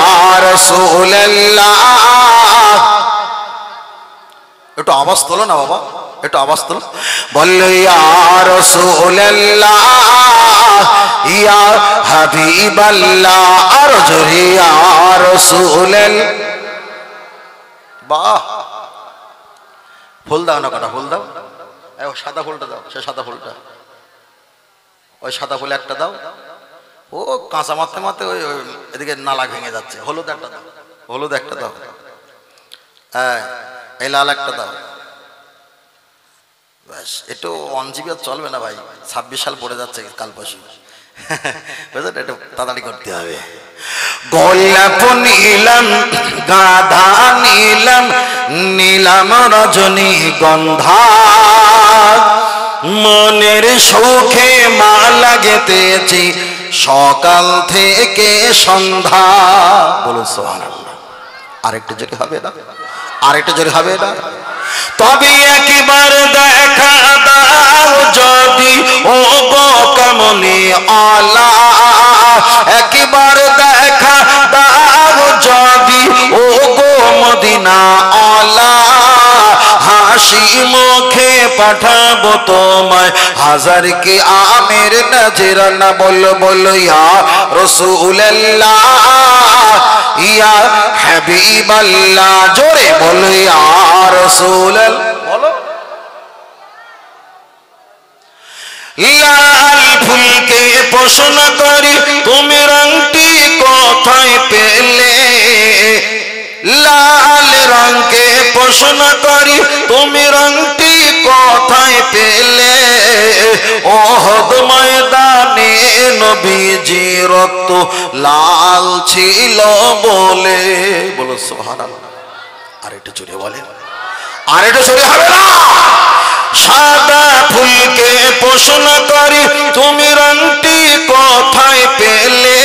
রাসূলুল্লাহ। একটু আওয়াজ তোলো না বাবা, একটু আওয়াজ তোলো। বললো ইয়া রাসূলুল্লাহ ইয়া হাবিবাল্লাহ, আর জোরে ইয়া রাসূলুল্লাহ। বাহ, ফুল দাও না, কটা ফুল দাও, সাদা ফুলটা দাও, সে সাদা ফুলটা, ওই সাদা ফুল একটা দাও। ও কাঁচা মারতে মারতে ওই এদিকে নালা ভেঙে যাচ্ছে। হলুদ একটা দাও, হলুদ একটা দাও, হ্যাঁ এই লাল একটা দাও। ব্যাস, একটু 1 GB চলবে না ভাই, 26 সাল পড়ে যাচ্ছে কাল পরশু, বুঝলেন? একটু তাড়াতাড়ি করতে হবে। গোলাপ নীলম গাধা নীলম রজনী গন্ধা, মনের সুখে মালা গেঁথেছি সকাল থেকে সন্ধ্যা। বলুন সুবহানাল্লাহ। আরেকটু জোরে হবে না? আরেকটু জোরে হবে না? তবে একবার দেখা দাও যদি ও গো কমলি আলা, একবার দেখা দাও যদি ও গো মদিনা আলা, হাসি মুখে পাঠাবো তোমায় হাজার কি আমের নজরানা। বলো বলো ইয়া রাসূলুল্লাহ ইয়া হাবিবাল্লাহ, জোরে বলো ইয়া রাসূলুল্লাহ। বলো লাল ফুলকে প্রশ্ন করি তুমি রংটি কোথায় পেলে, লাল রঙকে প্রশ্ন করি তুমি রংটি কোথায় পেলে, ওহদ ময়দানে নবীজি রক্ত লাল ছিল বলে। বলো সুবহানাল্লাহ। আর একটু জোরে বলেন, আর একটু জোরে হবে না? সাদা ফুলকে প্রশ্ন করি তুমি রংটি কোথায় পেলে,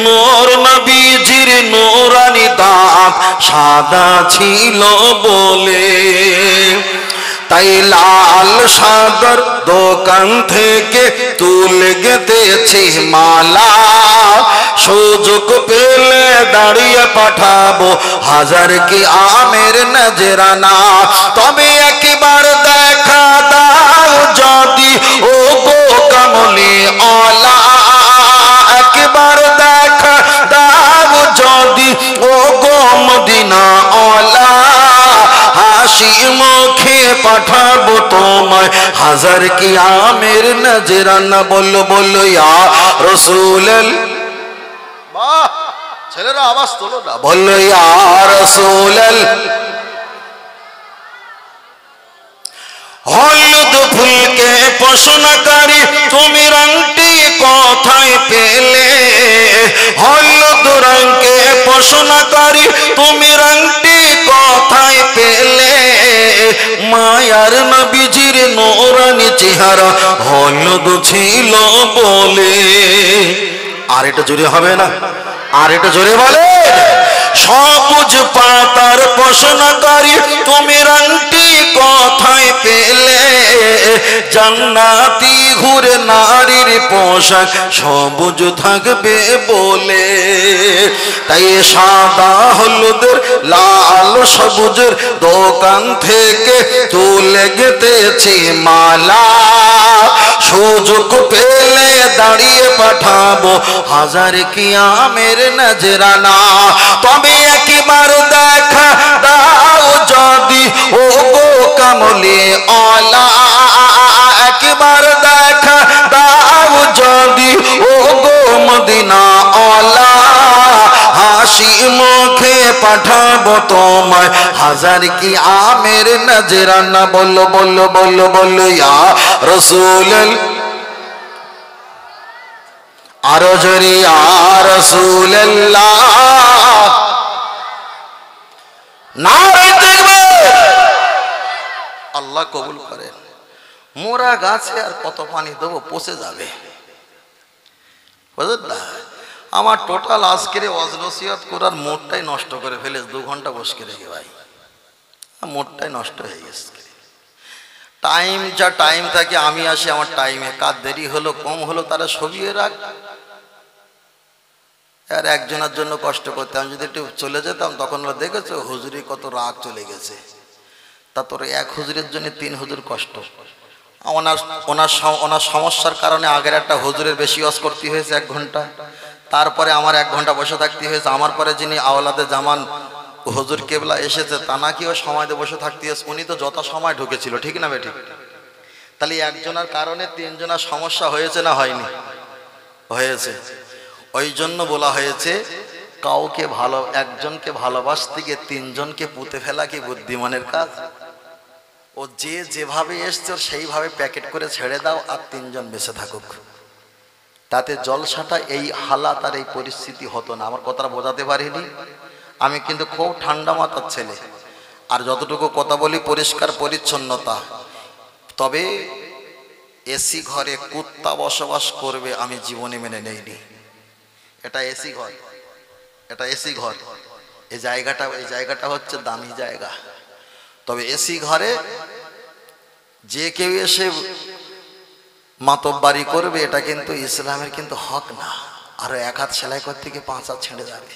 নূর নবীজির নূরানি দাঁত সাদা ছিল বলে। তাই লাল সাদর দোকান থেকে তুলে গেতেছি মালা, সুযোগ পেলে দাঁড়িয়ে পাঠাবো হাজার কি আমের নজরানা। তবে একবার দেখা দাও যদি ও গো কামলি আলা, একবার দেখা দাও যদি ও গো মদিনা আলা, হাসি মুখে পাঠাবো তোমায় হাজার কি আমের নজরানা। বলো বলো ইয়া রাসূলুল্লাহ, বাহ ছেলেরা আওয়াজ তোলো না, বলো ইয়া রাসূলুল্লাহ। হলুদ ফুলকে প্রশ্নকারী তুমি রংটি কোথায় পেলে, হলুদ রঙকে প্রশ্নকারী তুমি রংটি কোথায় পেলে, মায়ার নবীজির নূরানি চেহারা হলুদ ছিল বলে। আর এটা জোরে হবে না, আর এটা জোরে বলে। সবুজ পাতার প্রশ্নকারী তুমি রংটি কোথায় পেলে, জান্নাতি ঘুরে নারীর পোশাক সবুজ থাকবে বলে। তাই সাদা হলুদের লাল সবুজের দোকান থেকে তুলে গেতেছি মালা, সুযোগ পেলে দাঁড়িয়ে পাঠাবো হাজার কি আমের নজরানা। তবে একবার দেখা দাও যদি ও গো কামলি আলা, একবার দেখা দাও যদি ও গো মদিনা আলা, হাসি মুখে পাঠাবো তোমায় হাজার কি আমের নজরানা। বলো বলো বলো বলো ইয়া রাসূলুল্লাহ, আরো জোরে ইয়া রাসূলুল্লাহ। নারে তাকবীর, আল্লাহ কবুল করেন। মোরা গাছে আর কত পানি দেবো, পচে যাবে, বুঝলেন না? আমার টোটাল আজকের ওয়াজ নসিহত করার মোডটাই নষ্ট করে ফেলেছে। 2 ঘন্টা বসে রেখে ভাই মোডটাই নষ্ট হয়ে গেছে। টাইম যা টাইম থাকে আমি আসি আমার টাইমে, কাজ দেরি হলো কম হলো তারা সবিয়ে রাখ। আর একজনের জন্য কষ্ট করতাম, যদি একটু চলে যেতাম তখন দেখেছো হুজুরি কত রাগ চলে গেছে, তা তোর এক হুজুরের জন্য 3 হুজুর কষ্ট। ওনার সমস্যার কারণে আগের একটা হুজুরের বেশি ওয়াজ করতে হয়েছে 1 ঘন্টা, তারপরে আমার 1 ঘন্টা বসে থাকতে হয়েছে। আমার পরে যিনি আওলাদে জামান হুজুর কেবলা এসেছে তা নাকিও সময় দিয়ে বসে থাকতে হয়েছে, উনি তো যত সময় ঢুকেছিল, ঠিক না বেঠিক? তাহলে একজনের কারণে 3 জনের সমস্যা হয়েছে না হয়নি? হয়েছে। ওই জন্য বলা হয়েছে কাউকে ভালো, একজনকে ভালোবাসতে গিয়ে 3 জনকে পুঁতে ফেলা কি বুদ্ধিমানের কাজ? ও যে যেভাবে এসছে সেইভাবে প্যাকেট করে ছেড়ে দাও আর 3 জন বেঁচে থাকুক, তাতে জলসাটা এই হালাত আর এই পরিস্থিতি হতো না। আমার কথাটা বোঝাতে পারিনি? আমি কিন্তু খুব ঠান্ডা মাথার ছেলে, আর যতটুকু কথা বলি পরিষ্কার পরিচ্ছন্নতা। তবে এসি ঘরে কুত্তা বসবাস করবে আমি জীবনে মেনে নেইনি। এটা এসি ঘর, এটা এসি ঘর, এই জায়গাটা হচ্ছে দামি জায়গা। তবে এসি ঘরে যে কেউ এসে মাতব্বারি করবে এটা কিন্তু ইসলামের কিন্তু হক না। আরো 1 হাত সেলাই করতে গিয়ে 5 হাত ছেড়ে যাবে।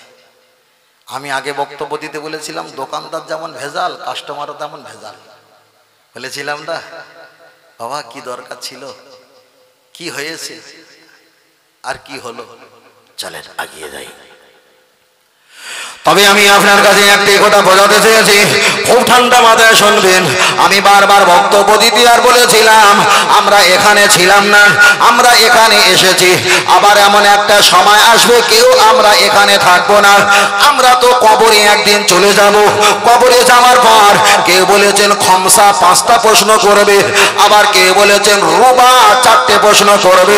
আমি আগে বক্তব্য দিতে বলেছিলাম দোকানদার যেমন ভেজাল কাস্টমারও তেমন ভেজাল, বলেছিলাম না বাবা? কি দরকার ছিল, কি হয়েছে আর কি হলো, চলেন এগিয়ে যাই। তবে আমি আপনার কাছে একটি কথা বোঝাতে চেয়েছি, খুব ঠান্ডা মাথায় শুনবেন। আমি বারবার বক্তব্য দিতে আর বলেছিলাম আমরা এখানে ছিলাম না, আমরা এখানে এসেছি। আবার এমন একটা সময় আসবে কেউ আমরা এখানে থাকবো না, আমরা তো কবরে একদিন চলে যাব। কবরে যাওয়ার পর কেউ বলেছেন খমসা 5টা প্রশ্ন করবে, আবার কেউ বলেছেন রুবা 4টে চারটে প্রশ্ন করবে,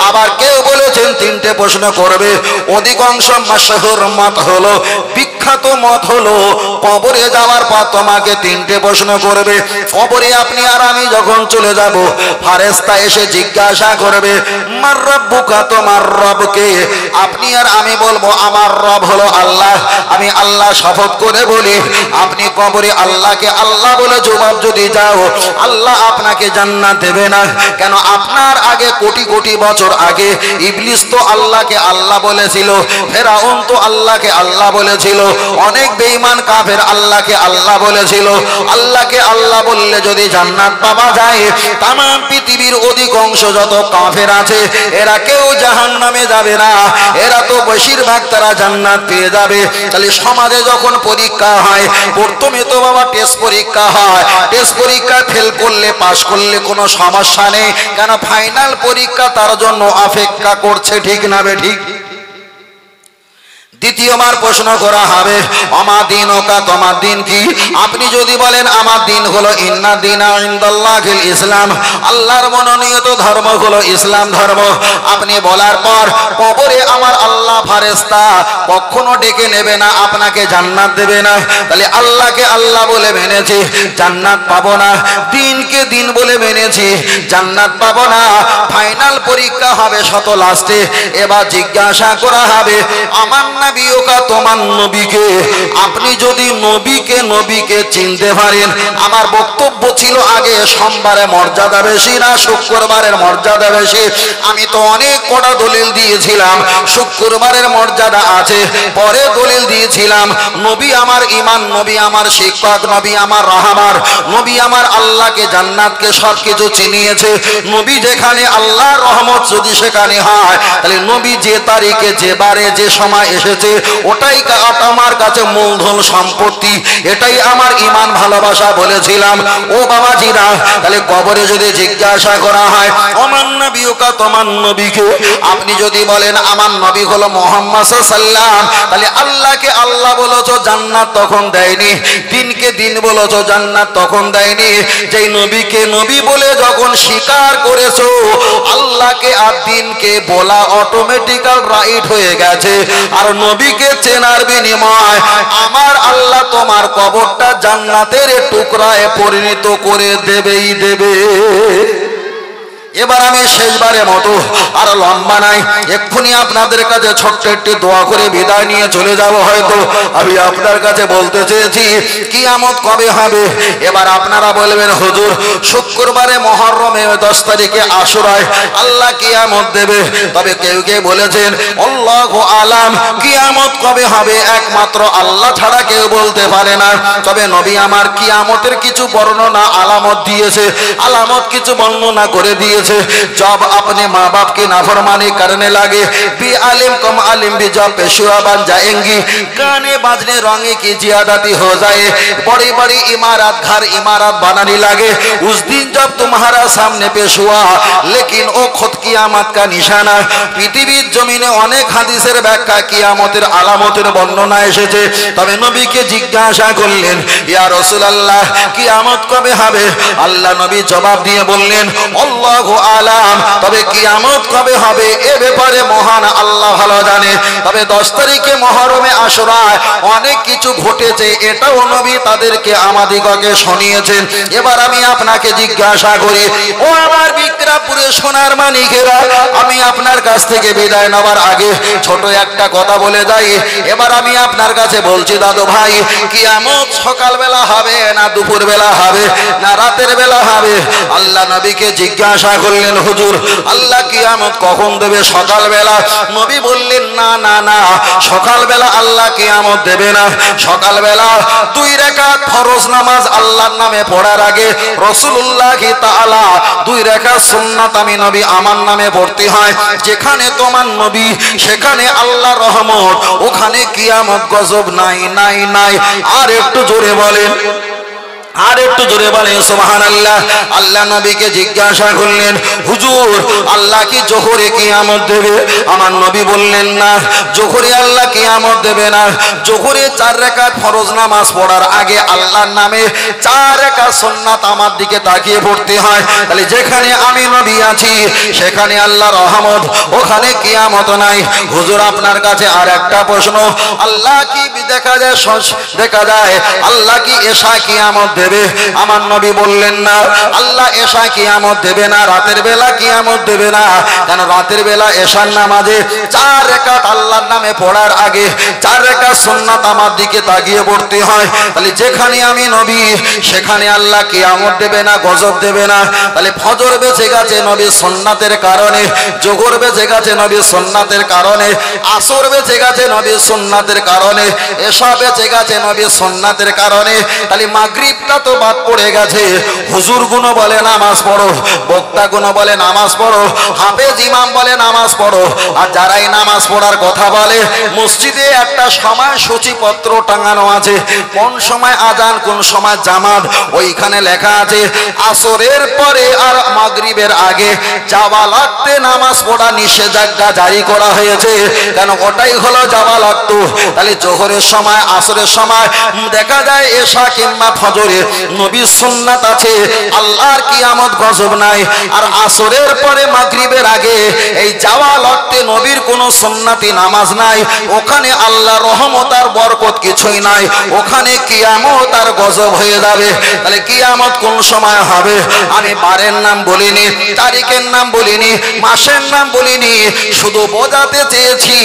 আবার কেউ বলেছেন তিনটে প্রশ্ন করবে। অধিকাংশ মাশহুর মত হলো, বিখ্যাত মত হলো, কবরে যাওয়ার পর তোমাকে তিনটে প্রশ্ন করবে। কবরে আপনি আর আমি যখন চলে যাব, ফেরেশতা এসে জিজ্ঞাসা করবে, মার রব্বুকা, তোমার রবকে? আপনি আর আমি বলবো আমার রব হলো আল্লাহ। আমি আল্লাহ শপথ করে বলি, আপনি কবরে আল্লাহকে আল্লাহ বলে জবাব যদি দাও, আল্লাহ আপনাকে জান্নাত দেবে না। কেন? আপনার আগে কোটি কোটি বছর আগে ইবলিস তো আল্লাহকে আল্লাহ বলেছিল, ফেরাউন তো আল্লাহকে আল্লাহ বলেছিল, অনেক বেঈমান কাফের আল্লাহকে আল্লাহ বলেছিল। আল্লাহকে আল্লাহ বললে যদি জান্নাত পাওয়া যায়, তাম পৃথিবীর অধিকাংশ যত কাফের আছে এরা কেউ জাহান্নামে যাবে না, এরা তো বেশিরভাগ তারা জান্নাত পেয়ে যাবে। তাহলে সমাজে যখন পরীক্ষা হয়, প্রথমে তো বাবা টেস্ট পরীক্ষা হয়। টেস্ট পরীক্ষা ফেল করলে পাস করলে কোনো সমস্যা নেই, কেন ফাইনাল পরীক্ষা তার জন্য অপেক্ষা করছে, ঠিক না বে ঠিক? দ্বিতীয়বার প্রশ্ন করা হবে, আমার দিন ওকা, তোমার দিন কি? আপনি যদি বলেন আমার দিন হলো ইন্না দিনা ইনদাল্লাহিল ইসলাম, আল্লাহর মনোনীত ধর্ম হলো ইসলাম ধর্ম। আপনি বলার পর কবরে আমার আল্লাহ ফেরেশতা কখনো ডেকে নেবে না, আপনাকে জান্নাত দেবে না। তাহলে আল্লাহকে আল্লাহ বলে মেনেছি, জান্নাত পাবো না। দিনকে দিন বলে মেনেছি, জান্নাত পাবো না। ফাইনাল পরীক্ষা হবে শত লাস্টে। এবার জিজ্ঞাসা করা হবে, আমার নবীকা, তোমার নবীকে? আপনি যদি নবীকে চিনতে পারেন, আমার বক্তব্য ছিল আগে সোমবারে মর্যাদা বেশি না শুক্রবারের মর্যাদা বেশি। আমি তো অনেক কটা দলিল দিয়েছিলাম শুক্রবারের মর্যাদা আছে, পরে দলিল দিয়েছিলাম নবী আমার ইমান, নবী আমার শিক্ষক, নবী আমার রাহবার, নবী আমার আল্লাহকে জান্নাতকে সব কিছু চিনিয়েছে। নবী যেখানে আল্লাহর রহমত যদি সেখানে হয়, তাহলে নবী যে তারিখে যে বারে যে সময় এসেছে ওটাই আমার কাছে মূলধন সম্পত্তি, এটাই আমার ইমান ভালোবাসা বলেছিলাম। ও বাবাজিরা, তাহলে কবরে যদি জিজ্ঞাসা করা হয় আমার নবীকা, তোমার নবীকে? আপনি যদি বলেন আমার নবী হলো মুহাম্মদ সাল্লাল্লাহু, তাহলে আল্লাহকে আল্লাহ বলেছো, জান্নাত তখন দেয়নি। দিনকে দিন বলেছো, জান্নাত তখন দেয়নি। যেই নবীকে নবী বলে যখন স্বীকার করেছো, আল্লাহকে আর দিনকে বলা অটোমেটিক্যাল রাইট হয়ে গেছে। আর নবীকে চেনার বিনিময় আমার আল্লাহ তোমার কবরটা জান্নাতের টুকরায় পরিণত করে দেবেই দেবে। এবার আমি শেষবারের মতো, আর লম্বা নাই, এক্ষুনি আপনাদের কাছে ছোট্ট একটি দোয়া করে বিদায় নিয়ে চলে যাব। হয়তো আমি আপনার কাছে বলতে চেয়েছি কিয়ামত কবে হবে। এবার আপনারা বলবেন হুজুর শুক্রবারে মুহররমে 10 তারিখে আশুরায় আল্লাহ কিয়ামত দেবে। তবে কেউ কেউ বলেছেন আল্লাহু আলাম, কিয়ামত কবে হবে একমাত্র আল্লাহ ছাড়া কেউ বলতে পারে না। তবে নবী আমার কিয়ামতের কিছু বর্ণনা আলামত দিয়েছে, আলামত কিছু বর্ণনা করে দিয়েছে। जब अपने माँ बाप की नाफरमानी करने लगे, भी आलिम कम आलिम भी जब पेशवा बन जाएंगी, गाने बाजने रंगे की जियादती हो जाए, बड़ी बड़ी इमारत घर इमारत बनाने लगे, उस दिन जब तुम्हारा सामने पेश हुआ, लेकिन वो खुद कियामत का निशाना। पृथ्वीर जमीने अनेक हादिसेर व्याख्या कियामतेर आलामतेर बर्णना एसेছে। तबे नबीके जिज्ञासा करलेन, या रासूलुल्लाह कियामत कबे হবে? আল্লাহ নবী জবাব দিয়ে বললেন আল্লাহু আলাম, তবে কিয়ামত কবে হবে এ ব্যাপারে মহান আল্লাহ ভালো জানে। তবে 10 তারিখে মুহররমে আশুরায় অনেক কিছু ঘটেছে, এটাও নবী তাদেরকে আমাদিগকে শুনিয়েছেন। এবার আমি আপনাকে জিজ্ঞাসা করি, ও আমার বিক্রাপুরে সোনার মানিকেরা, আমি আপনার কাছ থেকে বিদায় নেবার আগে ছোট একটা কথা বলে যাই। এবার আমি আপনার কাছে বলছি দাদু ভাই, কিয়ামত সকালবেলা হবে না দুপুর বেলা হবে না রাতের বেলা হবে? আল্লাহ নবীকে জিজ্ঞাসা করলেন হুজুর আল্লাহ কিয়ামত কখন দেবে? সকালবেলা। নবী বললেন না না না, সকালবেলা আল্লাহ কিয়ামত দেবে না। সকালবেলা 2 রাকাত ফরজ নামাজ আল্লাহর নামে পড়ার আগে রাসূলুল্লাহ তাআলা 2 রাকাত সুন্নাত আমি নবী আমার নামে পড়তে হয়। যেখানে তোমার নবী সেখানে আল্লাহর রহমত, ওখানে কিয়ামত গজব নাই নাই নাই। আর একটু জোরে বলেন, আর একটু জোরে বলেন সুবহানাল্লাহ। আল্লাহ নবীকে জিজ্ঞাসা করলেন হুজুর আল্লাহ কি জোহরে কিয়ামত দেবে? আমার নবী বললেন না, জোহরে আল্লাহ কিয়ামত দেবে না। জোহরে 4 রাকাত ফরজ নামাজ পড়ার আগে আল্লাহর নামে 4 রাকাত সুন্নাত আমার দিকে তাকিয়ে পড়তে হয়। তাহলে যেখানে আমি নবী আছি সেখানে আল্লাহর রহমত, ওখানে কিয়ামত নাই। হুজুর আপনার কাছে আর একটা প্রশ্ন, আল্লাহ কি দেখা যায় আল্লাহ কি এশা কিয়ামত দেবে? আমার নবী বললেন না, আল্লাহ এশা কিয়ামত দেবে না, রাতের বেলা কিয়ামত দেবে না। কেন? রাতের বেলা এশার নামাজে 4 রাকাত আল্লাহর নামে পড়ার আগে 4 রাকাত সুন্নাত আমার দিকে তাকিয়ে পড়তে হয়। তাহলে যেখানে আমি নবী সেখানে আল্লাহ কিয়ামত দেবে না, গজব দেবে না। তাহলে ফজর বেঁচে গেছে নবীর সুন্নাতের কারণে, জোহর বেঁচে গেছে নবীর সুন্নাতের কারণে, আসর বেঁচে গেছে নবীর সুন্নাতের কারণে, এশা বেঁচে গেছে নবীর সুন্নাতের কারণে। তাহলে মাগরিবটা তো বাদ পড়ে গেছে। হুজুর গুলো বলে নামাজ পড়ো, বক্তা গুলো বলে নামাজ পড়ো, হাফেজ ইমাম বলে নামাজ পড়ো। আর যারাই নামাজ পড়ার কথা বলে মসজিদে একটা সময় সূচিপত্র টাঙানো আছে, কোন সময় আজান কোন সময় জামাত। ওইখানে লেখা আছে আসরের পরে আর মাগরিবের আগে যাওয়া লাগতে নামাজ পড়া নিষেধাজ্ঞা জারি করা হয়েছে। কেন? ওটাই হলো যাওয়া লাগতো। তাহলে জোহরের সময় আসরের সময় দেখা যায় এশা কিংবা ফজরে নবীর সুন্নাত আছে, আল্লাহর কিয়ামত গজব নাই। আর আসরের পরে মাগরিবের আগে এই যাওয়া লাগতে নবীর কোনো সুন্নাতি নামাজ নাই, ওখানে আল্লাহর রহমত আর বরকত কিছুই নাই, ওখানে কিয়ামত আর গজব হয়ে যাবে। তাহলে কিয়ামত কোন সময় হবে? আমি বারের নাম বলিনি, তারিখের নাম বলিনি, মাসের নাম বলিনি, শুধু বোঝাতে চেয়েছি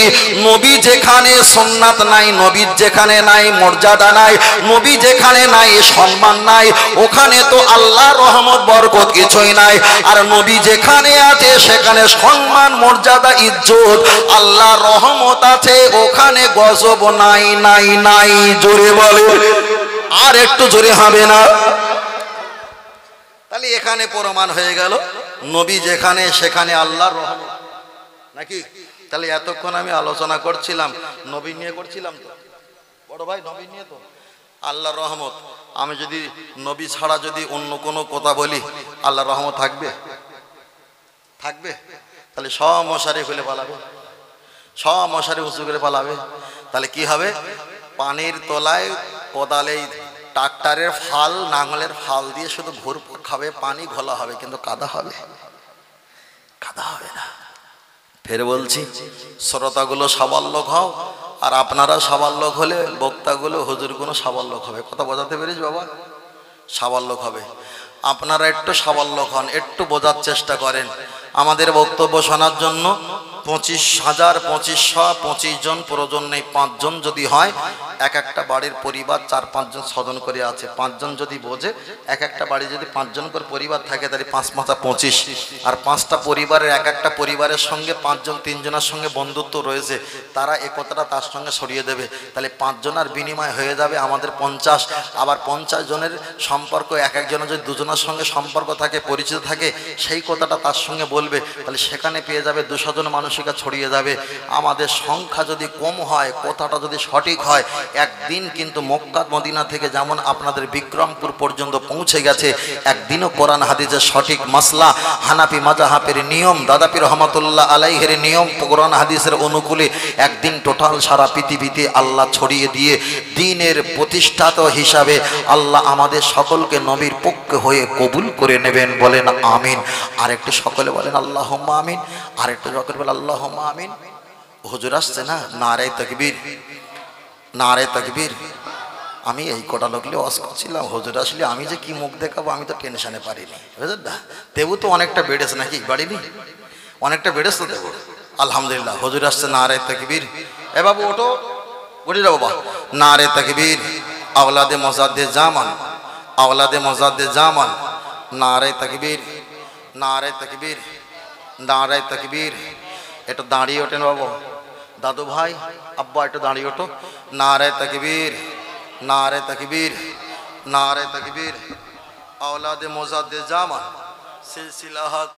নবী যেখানে সুন্নাত নাই, নবীর যেখানে নাই মর্যাদা নাই, নবী যেখানে নাই সম্মান নাই, ওখানে তো আল্লাহর রহমত বরকত কিছুই নাই। আর নবী যেখানে আছে সেখানে সম্মান মর্যাদা ইজ্জত আল্লাহর রহমত আছে, ওখানে গজব নাই নাই নাই। জোরে বলে, আর একটু জোরে হবে না? তাহলে এখানে প্রমাণ হয়ে গেল নবী যেখানে সেখানে আল্লাহর রহমত নাকি? তাহলে এতক্ষণ আমি আলোচনা করছিলাম নবী নিয়ে, করছিলাম তো বড় ভাই, নবী নিয়ে তো আল্লাহর রহমত। আমি যদি নবী ছাড়া যদি অন্য কোনো কথা বলি আল্লাহর রহমত থাকবে? থাকবে? তাহলে সব মশারি খুলে পালাবে, সব মশারি উঁচু করে পালাবে। তাহলে কি হবে? পানির তলায় কোদালেই ট্রাক্টরের ফাল নাঙলের ফাল দিয়ে শুধু ভরপুর খাবে, পানি ঘোলা হবে কিন্তু কাদা হবে? কাদা হবে না। ফের বলছি, শ্রোতাগুলো সবার লোক হও, আর আপনারা সবার লোক হলে বক্তাগুলো হুজুরগুলো সবার লোক হবে। কথা বোঝাতে পেরেছি বাবা? সবার লোক হবে। আপনারা একটু সবার লোক হন, একটু বোঝার চেষ্টা করেন। আমাদের বক্তব্য শোনার জন্য 25,000 2525 জন প্রয়োজন নেই, 5 জন যদি হয়, এক একটা বাড়ির পরিবার 4-5 জন 6 জন করে আছে, 5 জন যদি বোঝে, এক একটা বাড়ি যদি 5 জন করে পরিবার থাকে তাহলে 5 5 25, আর 5টা পরিবারের এক একটা পরিবারের সঙ্গে 5 জন 3 জনের সঙ্গে বন্ধুত্ব রয়েছে, তারা এ কথাটা তার সঙ্গে সরিয়ে দেবে। তাহলে 5 জনের বিনিময় হয়ে যাবে আমাদের 50। আবার 50 জনের সম্পর্ক এক একজনের যদি 2 জনের সঙ্গে সম্পর্ক থাকে, পরিচিত থাকে, সেই কথাটা তার সঙ্গে বলবে, তাহলে সেখানে পেয়ে যাবে 200 জন মানসিকা ছড়িয়ে যাবে। আমাদের সংখ্যা যদি কম হয়, কথাটা যদি সঠিক হয়, একদিন কিন্তু মক্কা মদিনা থেকে যেমন আপনাদের বিক্রমপুর পর্যন্ত পৌঁছে গেছে, একদিনও কোরআন হাদিসের সঠিক মাসলা, হানাফি মাযহাবের নিয়ম, দাদাপীর রহমাতুল্লাহ আলাইহির নিয়ম কোরআন হাদিসের অনুকূলে একদিন টোটাল সারা পৃথিবীতে আল্লাহ ছড়িয়ে দিয়ে দ্বীনের প্রতিষ্ঠাতা হিসাবে আল্লাহ আমাদের সকলকে নবীর পক্ষে হয়ে কবুল করে নেবেন। বলেন আমিন। আর একটু সকলে বলেন আল্লাহুম্মা আমিন। আর একটু সকলে বলেন আল্লাহুম্মা আমিন। হুজুর আসছে না, নারে তাকবীর, নারে তাকবীর। আমি এই কটা লোকলে ওয়াজ করছিলাম, হুজুর আসলে আমি যে কি মুখ দেখাবো আমি তো টেনশনে পারিনি, বুঝলেন না? দেবু তো অনেকটা বেড়েছে নাকি, বাড়িনি? অনেকটা বেড়েছে তো দেবু, আলহামদুলিল্লাহ। হুজুর আসছে, নারে তাকবীর। এ বাবু ওঠো, উঠে যাও বাবা। নারে তাকবীর, আওলাদে মোজাদ্দে জামান, আওলাদে মোজাদ্দে জামান। নারে তাকবীর, নারে তাকবীর, নারে তাকবীর। একটু দাঁড়িয়ে ওঠেন বাবু, দাদু ভাই, আব্বা একটু দাঁড়িয়ে ওঠো। নারে তাকবীর, নারে তাকবীর, নারে তাকবীর। আওলাদে মোজাদ্দে জামান, সিলসিলা হক।